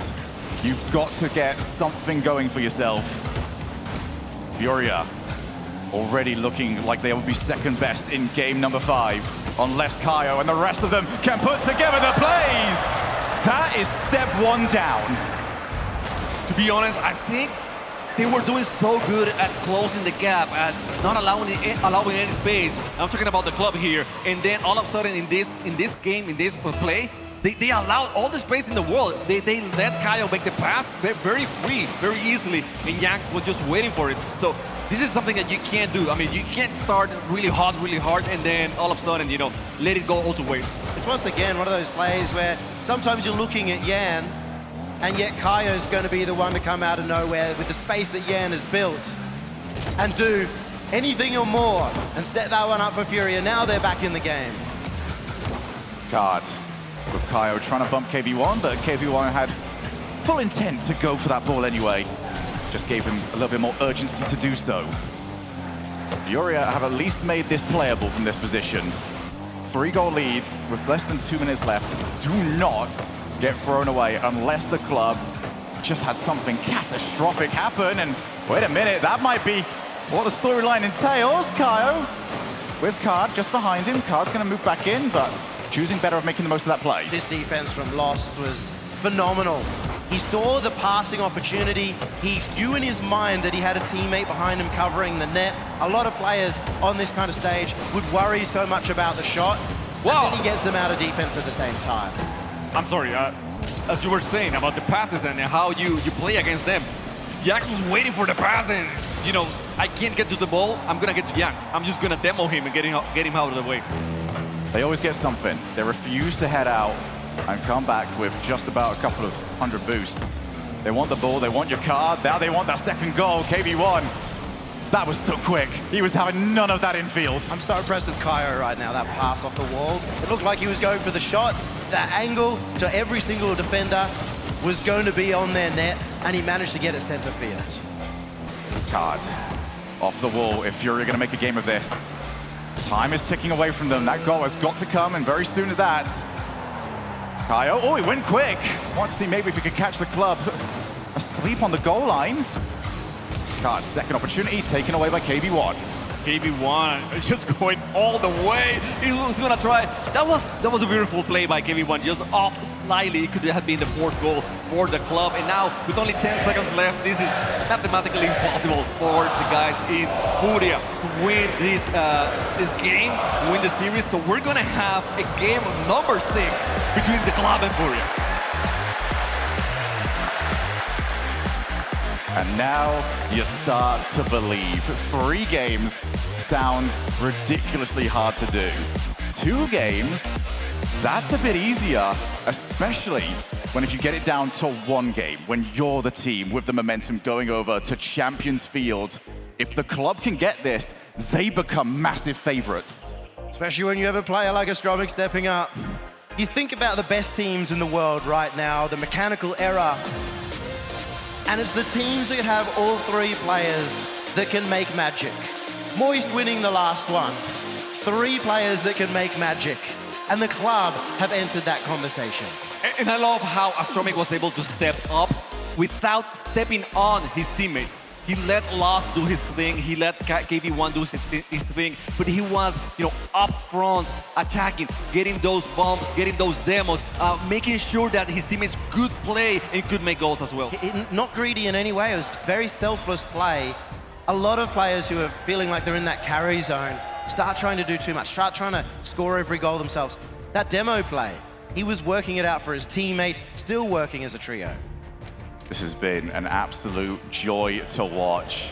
You've got to get something going for yourself. FURIA already looking like they will be second best in game number 5, unless Caio and the rest of them can put together the plays. That is step 1 down. To be honest, I think they were doing so good at closing the gap, at not allowing any space. I'm talking about the club here. And then all of a sudden in this game, in this play, they allowed all the space in the world. They let Caio make the pass very free, very easily, and Yanks was just waiting for it. So This is something that you can't do. I mean, you can't start really hard, and then all of a sudden, let it go all to waste. It's once again one of those plays where sometimes you're looking at Yan, and yet Kaio's going to be the one to come out of nowhere with the space that Yan has built and do anything or more and set that one up for FURIA. Now they're back in the game. Card with Kaio trying to bump KV1, but KV1 had full intent to go for that ball anyway. Just gave him a little bit more urgency to do so. FURIA have at least made this playable from this position. 3-goal leads with less than 2 minutes left. Do not get thrown away unless the club just had something catastrophic happen. And wait a minute, that might be what the storyline entails. Kaio with Card just behind him. Card's going to move back in, but choosing better of making the most of that play. This defense from Lost was phenomenal. He saw the passing opportunity. He knew in his mind that he had a teammate behind him covering the net. A lot of players on this kind of stage would worry so much about the shot. Wow. And then he gets them out of defense at the same time. I'm sorry, as you were saying about the passes and how you play against them, Yanks was waiting for the pass, and I can't get to the ball. I'm gonna get to Yanks. I'm just gonna demo him and get him out of the way. They always get something. They refuse to head out and come back with just about a couple of 100 boosts. They want the ball, they want your card, now they want that second goal. KV1, that was so quick. He was having none of that in field. I'm so impressed with Kaio right now, that pass off the wall. It looked like he was going for the shot. That angle to every single defender was going to be on their net, and he managed to get it center field. Card off the wall if FURIA are going to make a game of this. Time is ticking away from them. That goal has got to come, and very soon at that. Kaio, oh, he went quick. Want to see maybe if he could catch the club asleep on the goal line. Card, second opportunity taken away by KV1. KV1 is just going all the way. He was gonna try. That was a beautiful play by KV1, just off slightly. It could have been the 4th goal for the club. And now, with only 10 seconds left, this is mathematically impossible for the guys in FURIA to win this game, win the series. So we're gonna have a game number 6 between the club and FURIA. And now you start to believe. 3 games sounds ridiculously hard to do. 2 games, that's a bit easier, especially if you get it down to 1 game, when you're the team with the momentum going over to Champions Field. If the club can get this, they become massive favorites. Especially when you have a player like Astromix stepping up. You think about the best teams in the world right now, the mechanical era. And it's the teams that have all 3 players that can make magic. Moist winning the last one. 3 players that can make magic. And the club have entered that conversation. And I love how Astromix was able to step up without stepping on his teammates. He let Lost do his thing, he let KV1 do his thing, but he was, up front, attacking, getting those bumps, getting those demos, making sure that his teammates could play and could make goals as well. Not greedy in any way, it was very selfless play. A lot of players who are feeling like they're in that carry zone start trying to do too much, start trying to score every goal themselves. That demo play, he was working it out for his teammates, still working as a trio. This has been an absolute joy to watch.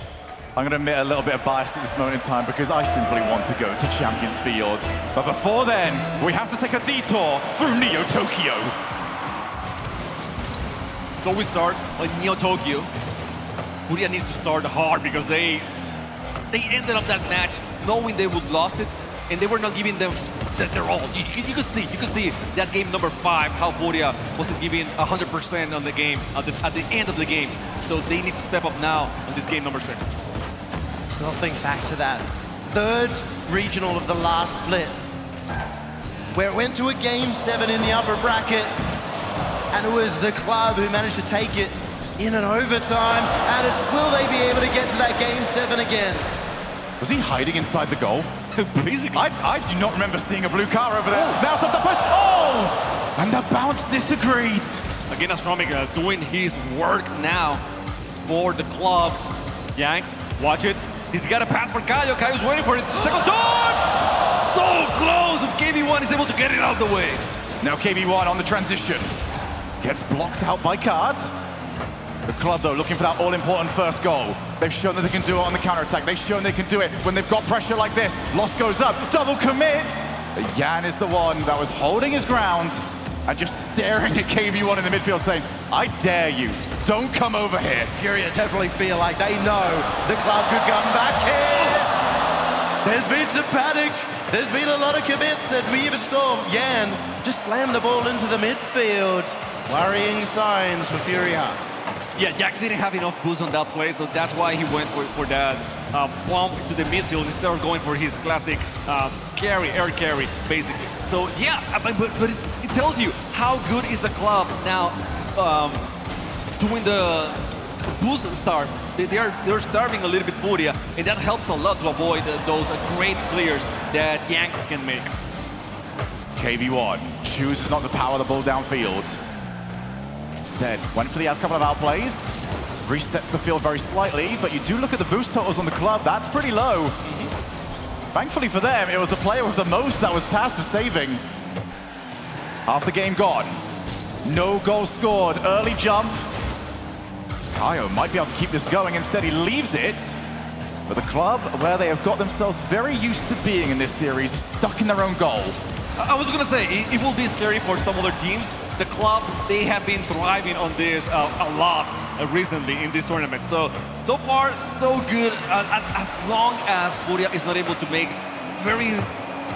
I'm going to admit a little bit of bias at this moment in time because I simply want to go to Champions Field. But before then, we have to take a detour through Neo Tokyo. So we start on Neo Tokyo. FURIA needs to start hard because they ended up that match knowing they would lost it, and they were not giving them their all. You could see that game number 5, how FURIA wasn't giving 100% on the game at the end of the game. So they need to step up now on this game number 6. Still think back to that 3rd regional of the last split, where it went to a game 7 in the upper bracket, and it was the club who managed to take it in an overtime, and will they be able to get to that game 7 again? Was he hiding inside the goal? Basically. I do not remember seeing a blue car over there. Now from the post. Oh! And the bounce disagreed. Again, Astromix doing his work now for the club. Yanks, watch it. He's got a pass for Kaio. Kaio's waiting for it. Second dot! So close! KV1 is able to get it out of the way. Now KV1 on the transition. Gets blocked out by Card. The club, though, looking for that all-important first goal. They've shown that they can do it on the counterattack. They've shown they can do it when they've got pressure like this. Lost goes up, double commit. Yan is the one that was holding his ground and just staring at KV1 in the midfield saying, I dare you, don't come over here. Furia definitely feel like they know the club could come back here. There's been some panic. There's been a lot of commits that we even saw Yan just slam the ball into the midfield. Worrying signs for Furia. Yeah, Jack didn't have enough boost on that play, so that's why he went for that bump to the midfield instead of going for his classic carry, air carry, basically. So yeah, but it tells you how good is the club now doing the boost start. They're starving a little bit FURIA, and that helps a lot to avoid those great clears that Yanks can make. KV1 chooses not to power the ball downfield. Instead, went for the couple of outplays, resets the field very slightly, but you do look at the boost totals on the club, that's pretty low. Thankfully for them, it was the player with the most that was tasked with saving. Half the game gone. No goal scored, early jump. Kaio might be able to keep this going, instead he leaves it. But the club, where they have got themselves very used to being in this series, stuck in their own goal. I was gonna say, it will be scary for some other teams. The club, they have been thriving on this a lot recently in this tournament. So far, so good. As long as FURIA is not able to make very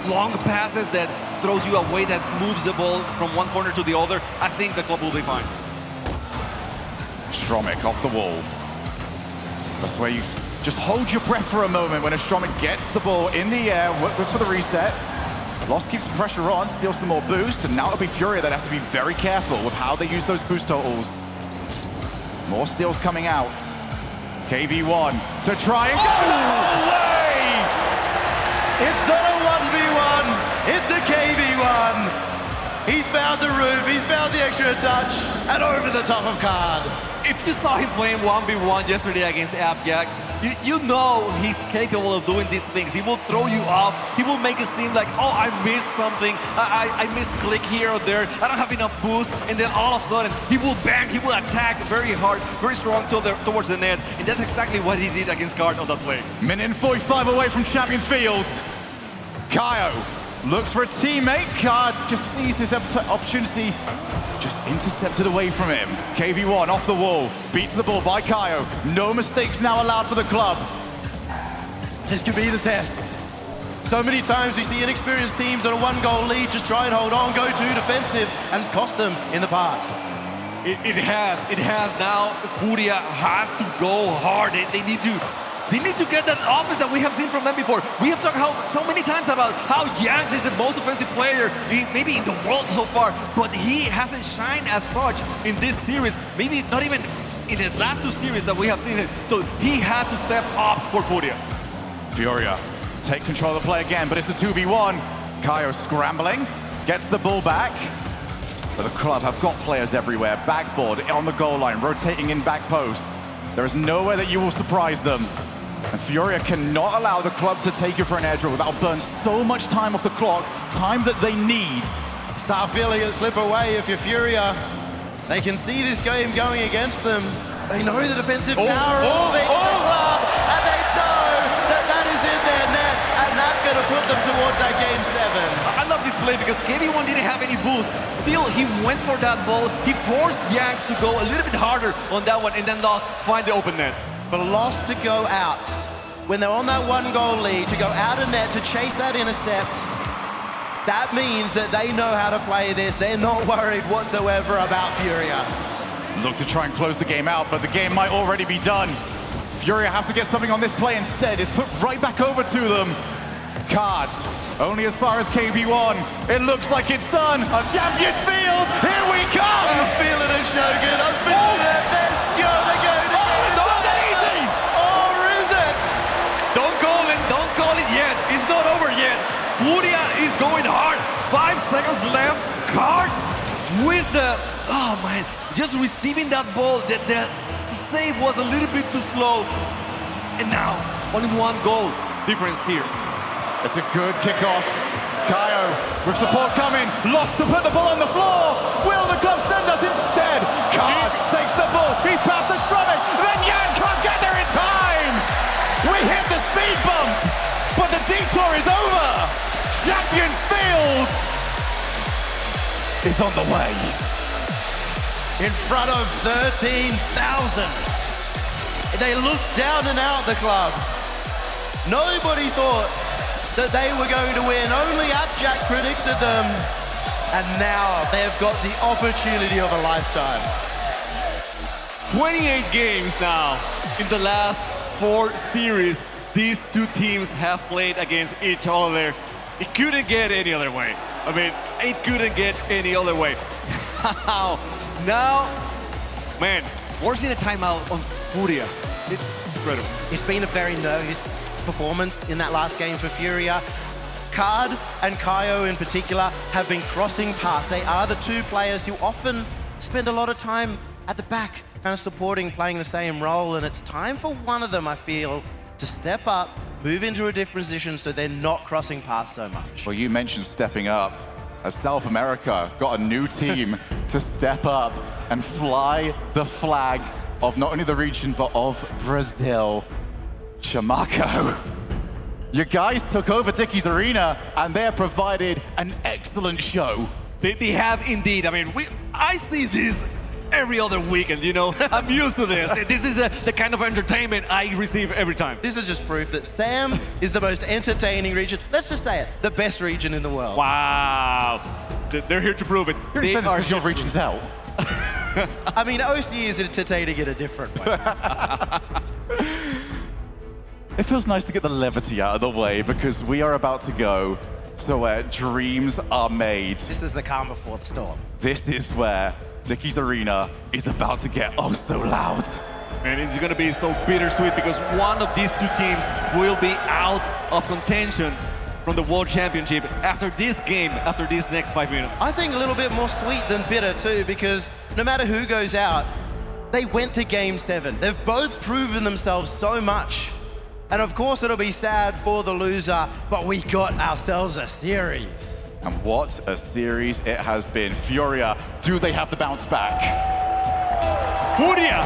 long passes that throws you away, that moves the ball from one corner to the other, I think the club will be fine. Stromik off the wall. That's where you just hold your breath for a moment when a Stromik gets the ball in the air, looks for the reset. Lost keeps some pressure on, steals some more boost, and now it'll be FURIA that have to be very careful with how they use those boost totals. More steals coming out. KV1 to try and go the whole way! It's not a 1v1, it's a KV1. He's found the roof, he's found the extra touch, and over the top of card. If you saw him playing 1v1 yesterday against Abjack, you know he's capable of doing these things. He will throw you off. He will make it seem like, oh, I missed something. I missed click here or there. I don't have enough boost. And then all of a sudden, he will bang. He will attack very hard, very strong towards the net. And that's exactly what he did against Guard on that play. Minute and 45 away from Champions Field. Kaio looks for a teammate. Card just sees his opportunity. Just intercepted away from him. KV1 off the wall, beats the ball by Kaio. No mistakes now allowed for the club. This could be the test. So many times we see inexperienced teams on a one-goal lead just try and hold on, go too defensive, and it's cost them in the past. It has now. FURIA has to go hard. They need to get that offense that we have seen from them before. We have talked so many times about how Yanks is the most offensive player maybe in the world so far, but he hasn't shined as much in this series, maybe not even in the last two series that we have seen him. So he has to step up for FURIA. FURIA take control of the play again, but it's a 2v1. Kaio scrambling, gets the ball back. But the club have got players everywhere. Backboard on the goal line, rotating in back post. There is nowhere that you will surprise them. And FURIA cannot allow the club to take you for an edge without burn so much time off the clock, time that they need. Start feeling it slip away if you're FURIA. They can see this game going against them. They know the defensive power of the club, and they know that that is in their net, and that's going to put them towards that game 7. I love this play because KV1 didn't have any boost. Still, he went for that ball. He forced Yanks to go a little bit harder on that one, and then Lost find the open net. For Lost to go out, when they're on that one-goal lead, to go out of net, to chase that intercept, that means that they know how to play this. They're not worried whatsoever about FURIA. Look to try and close the game out, but the game might already be done. FURIA have to get something on this play instead. It's put right back over to them. Card, only as far as KV1. It looks like it's done. On Champions Field, here we come! I'm feeling it, Shogun. I'm feeling it. Let's go. They're going to it's not easy! Or is it? Don't call it yet. It's not over yet. FURIA is going hard. 5 seconds left. Card with the, oh man, just receiving that ball. The save was a little bit too slow. And now, only 1 goal difference here. It's a good kickoff. Kaio with support coming. Lost to put the ball on the floor. Will the club send us instead? Card takes the ball. He's past the Stromik. Then Yan can't get there in time. on the way. In front of 13,000. They looked down and out the club. Nobody thought that they were going to win. Only Abjack predicted them. And now they've got the opportunity of a lifetime. 28 games now in the last 4 series. These two teams have played against each other. It couldn't get any other way. I mean, it couldn't get any other way. Now, man, forcing a timeout on FURIA. It's incredible. It's been a very nervous performance in that last game for FURIA. Card and Kaio in particular have been crossing past. They are the two players who often spend a lot of time at the back, kind of supporting, playing the same role, and it's time for one of them, I feel, to step up, move into a different position so they're not crossing paths so much. Well, you mentioned stepping up. As South America got a new team to step up and fly the flag of not only the region, but of Brazil. Chamaco, you guys took over Dickies Arena and they have provided an excellent show. They have indeed. I mean, I see this every other weekend, you know? I'm used to this. This is the kind of entertainment I receive every time. This is just proof that SAM is the most entertaining region. Let's just say it, the best region in the world. Wow. They're here to prove it. You're They expensive are because your region's out. I mean, OC is entertaining in a different way. It feels nice to get the levity out of the way because we are about to go to where dreams are made. This is the calm before the storm. This is where Dickies Arena is about to get oh so loud. And it's going to be so bittersweet because one of these two teams will be out of contention from the World Championship after this game, after these next 5 minutes. I think a little bit more sweet than bitter too, because no matter who goes out, they went to Game 7. They've both proven themselves so much. And of course it'll be sad for the loser, but we got ourselves a series. And what a series it has been. FURIA, do they have the bounce back? FURIA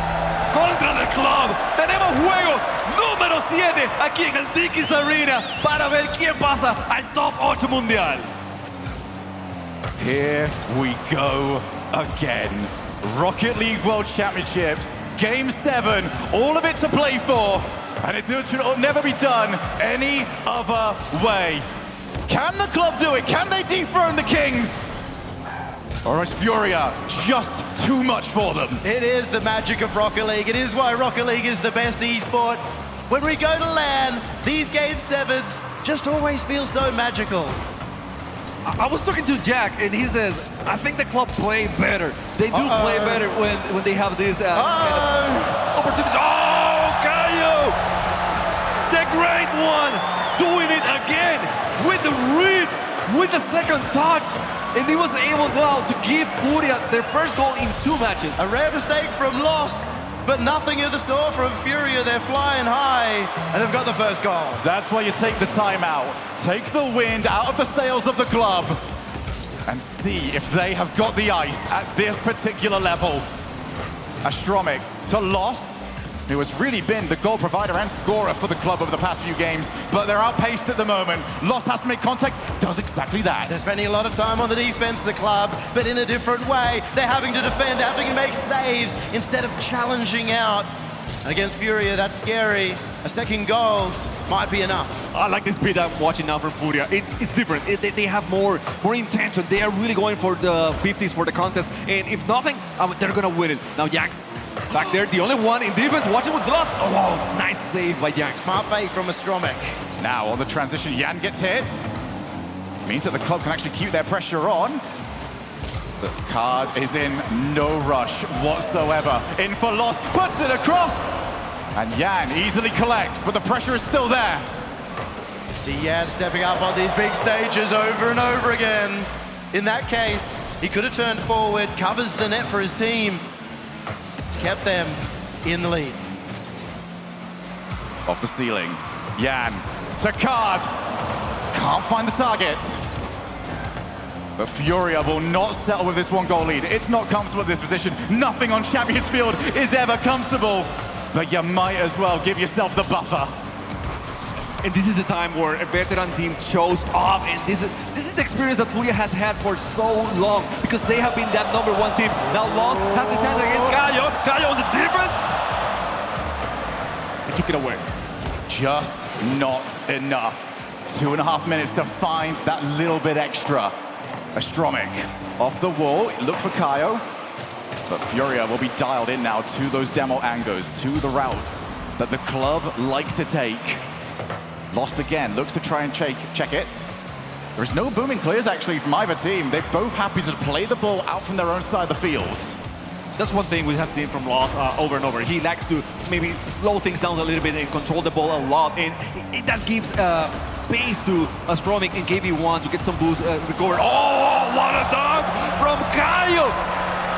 contra el club. Tenemos juego número 7 aquí en el Dickies Arena para ver quién pasa al top 8 mundial. Here we go again. Rocket League World Championships, Game 7, all of it to play for. And it should never be done any other way. Can the club do it? Can they dethrone the Kings? Or is FURIA just too much for them? It is the magic of Rocket League. It is why Rocket League is the best esport. When we go to LAN, these Game 7s just always feel so magical. I was talking to Jack, and he says, I think the club play better. They do play better when they have these kind of opportunities. Oh, Kaio! The great one! Doing it again with the read, with the second touch. And he was able now to give FURIA their first goal in 2 matches. A rare mistake from Lost, but nothing of the store from FURIA. They're flying high, and they've got the first goal. That's why you take the timeout. Take the wind out of the sails of the club and see if they have got the ice at this particular level. Astromic to Lost, who has really been the goal provider and scorer for the club over the past few games, but they're outpaced at the moment. Lost has to make contact, does exactly that. They're spending a lot of time on the defense of the club, but in a different way. They're having to defend, having to make saves instead of challenging out. And against FURIA, that's scary. A second goal might be enough. I like the speed I'm watching now from FURIA. It's different. They have more intention. They are really going for the 50s for the contest. And if nothing, they're going to win it. Now, Jax back there, the only one in defense, watching with Lost. Oh, wow, nice save by Jax. Smart fake from Astromic. Now on the transition, Yan gets hit. Means that the club can actually keep their pressure on. The card is in no rush whatsoever. In for Lost, puts it across. And Yan easily collects, but the pressure is still there. See Yan stepping up on these big stages over and over again. In that case, he could have turned forward, covers the net for his team. It's kept them in the lead. Off the ceiling, Yan to card. Can't find the target. But FURIA will not settle with this 1-goal lead. It's not comfortable at this position. Nothing on Champions Field is ever comfortable. But you might as well give yourself the buffer. And this is the time where a veteran team shows up, and this is the experience that FURIA has had for so long, because they have been that #1 team. Now Lost has the chance against Caio. Caio with the difference. They took it away. Just not enough. 2.5 minutes to find that little bit extra. Astromic off the wall, look for Caio. But FURIA will be dialed in now to those demo angles, to the routes that the club like to take. Lost again, looks to try and check it. There's no booming clears actually from either team. They're both happy to play the ball out from their own side of the field. So that's one thing we have seen from Lost over and over. He likes to maybe slow things down a little bit and control the ball a lot. And that gives space to Astromic and KB1 to get some boost, recover. Oh, what a dunk from Caio!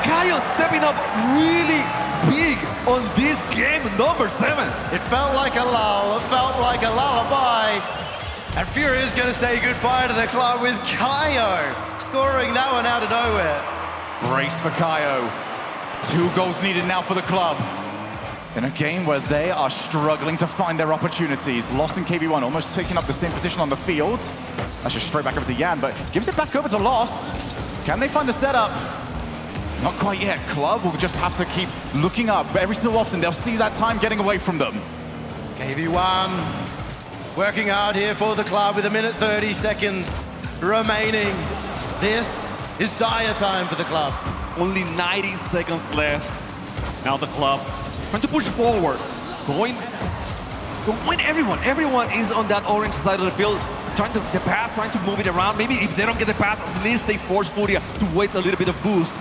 Caio stepping up really big on this game, #7. It felt like a lull, it felt like a lullaby. And FURIA is going to say goodbye to the club with Caio scoring that one out of nowhere. Brace for Caio. 2 goals needed now for the club. In a game where they are struggling to find their opportunities. Lost and KB1 almost taking up the same position on the field. That's just straight back over to Yan, but gives it back over to Lost. Can they find the setup? Not quite yet. Club will just have to keep looking up. Every so often, they'll see that time getting away from them. KB1 working hard here for the club with 1:30 seconds remaining. This is dire time for the club. Only 90 seconds left. Now the club trying to push forward. Going everyone. Everyone is on that orange side of the field. Trying to move it around. Maybe if they don't get the pass, at least they force FURIA to waste a little bit of boost.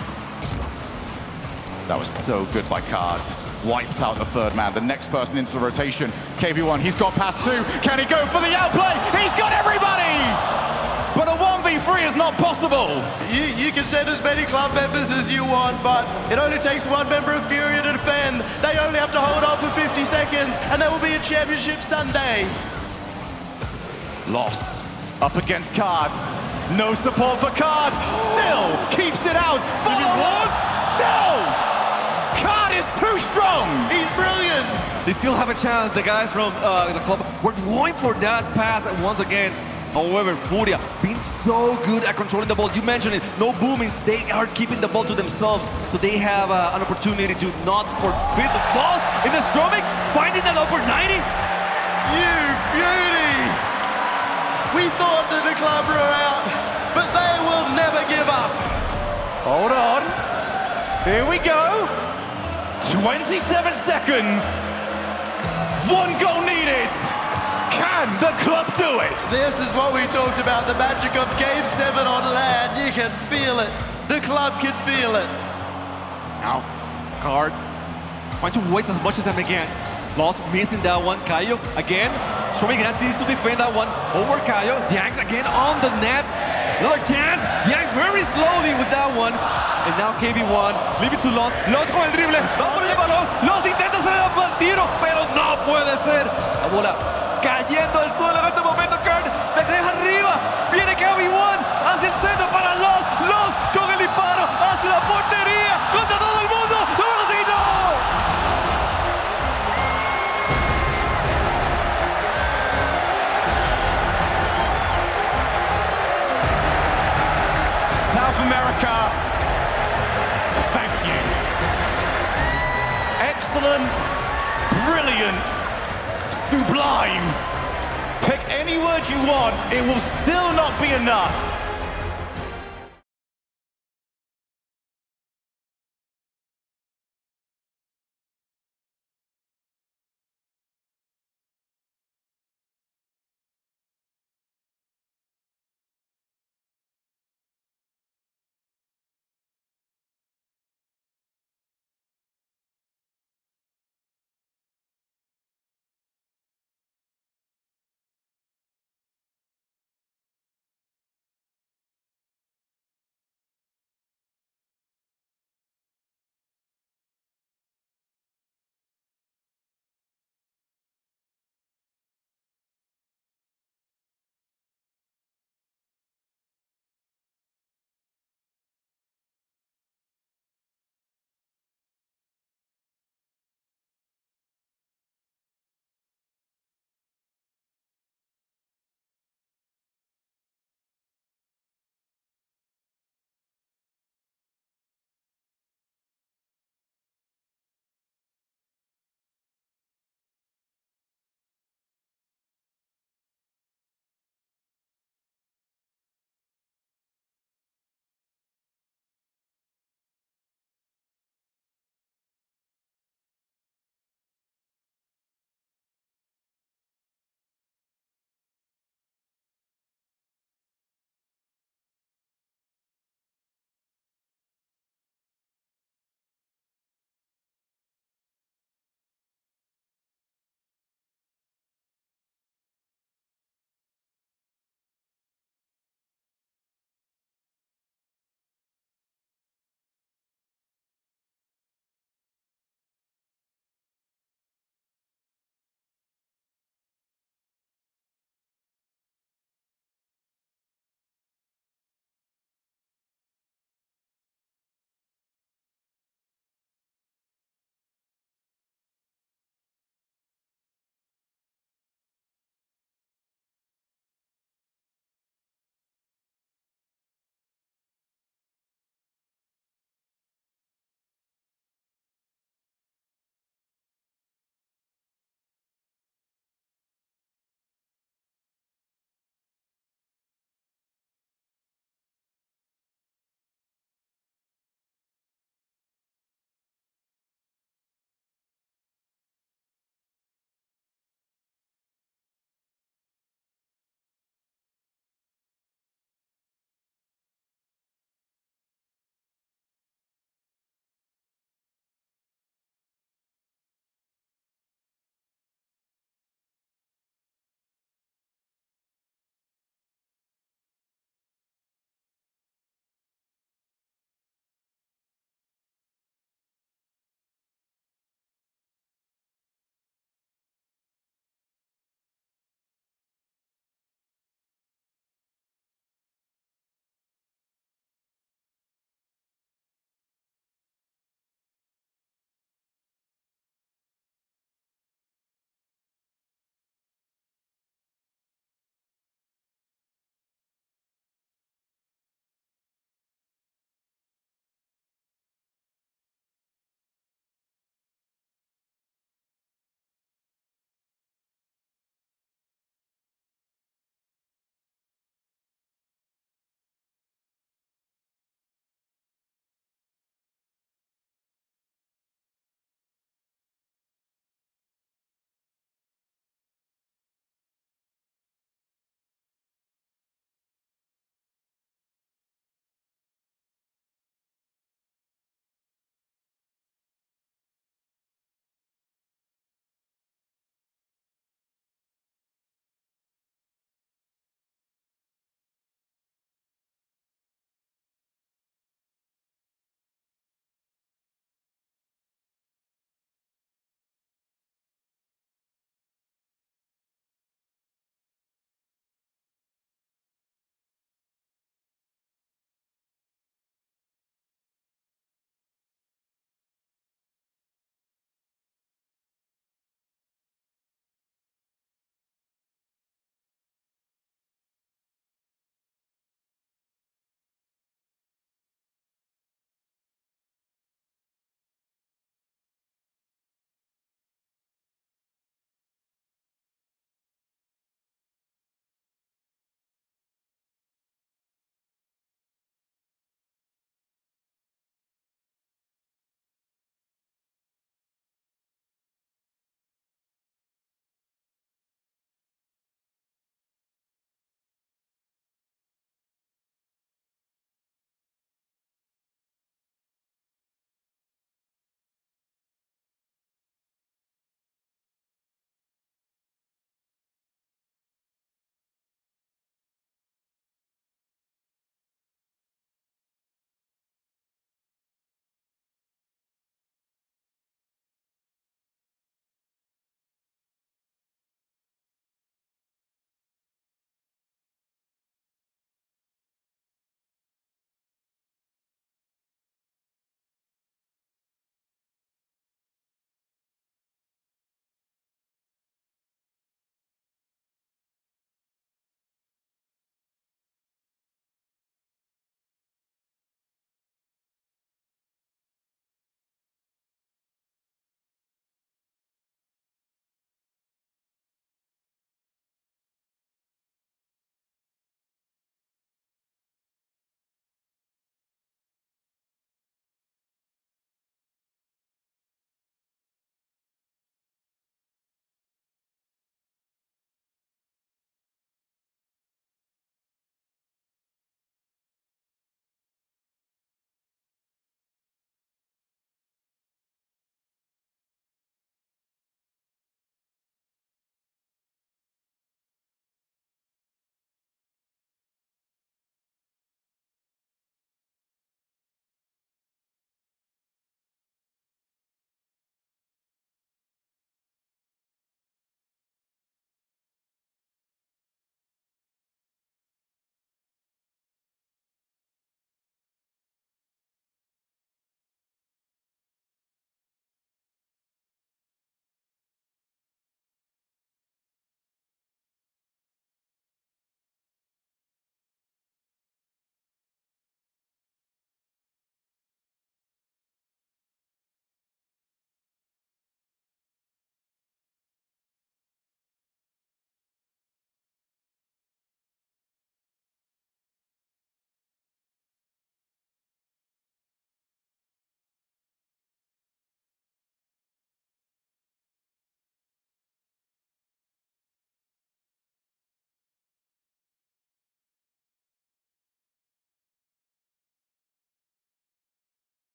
That was so good by Card. Wiped out the 3rd man. The next person into the rotation. KB1, he's got past 2. Can he go for the outplay? He's got everybody! But a 1v3 is not possible. You can send as many club members as you want, but it only takes 1 member of FURIA to defend. They only have to hold on for 50 seconds, and there will be a championship Sunday. Lost. Up against Card. No support for Card. Still keeps it out. Follow. Still! Card is too strong! He's brilliant! They still have a chance. The guys from the club were going for that pass once again. However, FURIA being so good at controlling the ball. You mentioned it, no boomings. They are keeping the ball to themselves, so they have an opportunity to not forfeit the ball. In the Astromic, finding that upper 90. You beauty! We thought that the club were out, but they will never give up. Hold on. Here we go. 27 seconds. 1 goal needed. Can the club do it? This is what we talked about, the magic of Game 7 on land. You can feel it. The club can feel it. Now, Card trying to waste as much as they can. Lost, missing that one. Caio again. Stroming needs to defend that one. Over Caio. Yanks again on the net. Another chance. Yanks very slowly with that one. And now KB1, leave it to Lost. Lost con el drible. Va por el balón. Lost intenta hacer el tiro, pero no puede ser. La bola cayendo al suelo en este momento. Kurt la deja arriba. Viene KB1 hacia el centro para Lost. Lost con el disparo hacia la portería. Contra todo el mundo. ¡Lo va a conseguir! ¡No! South America, thank you. Excellent, brilliant, sublime. Pick any word you want, it will still not be enough.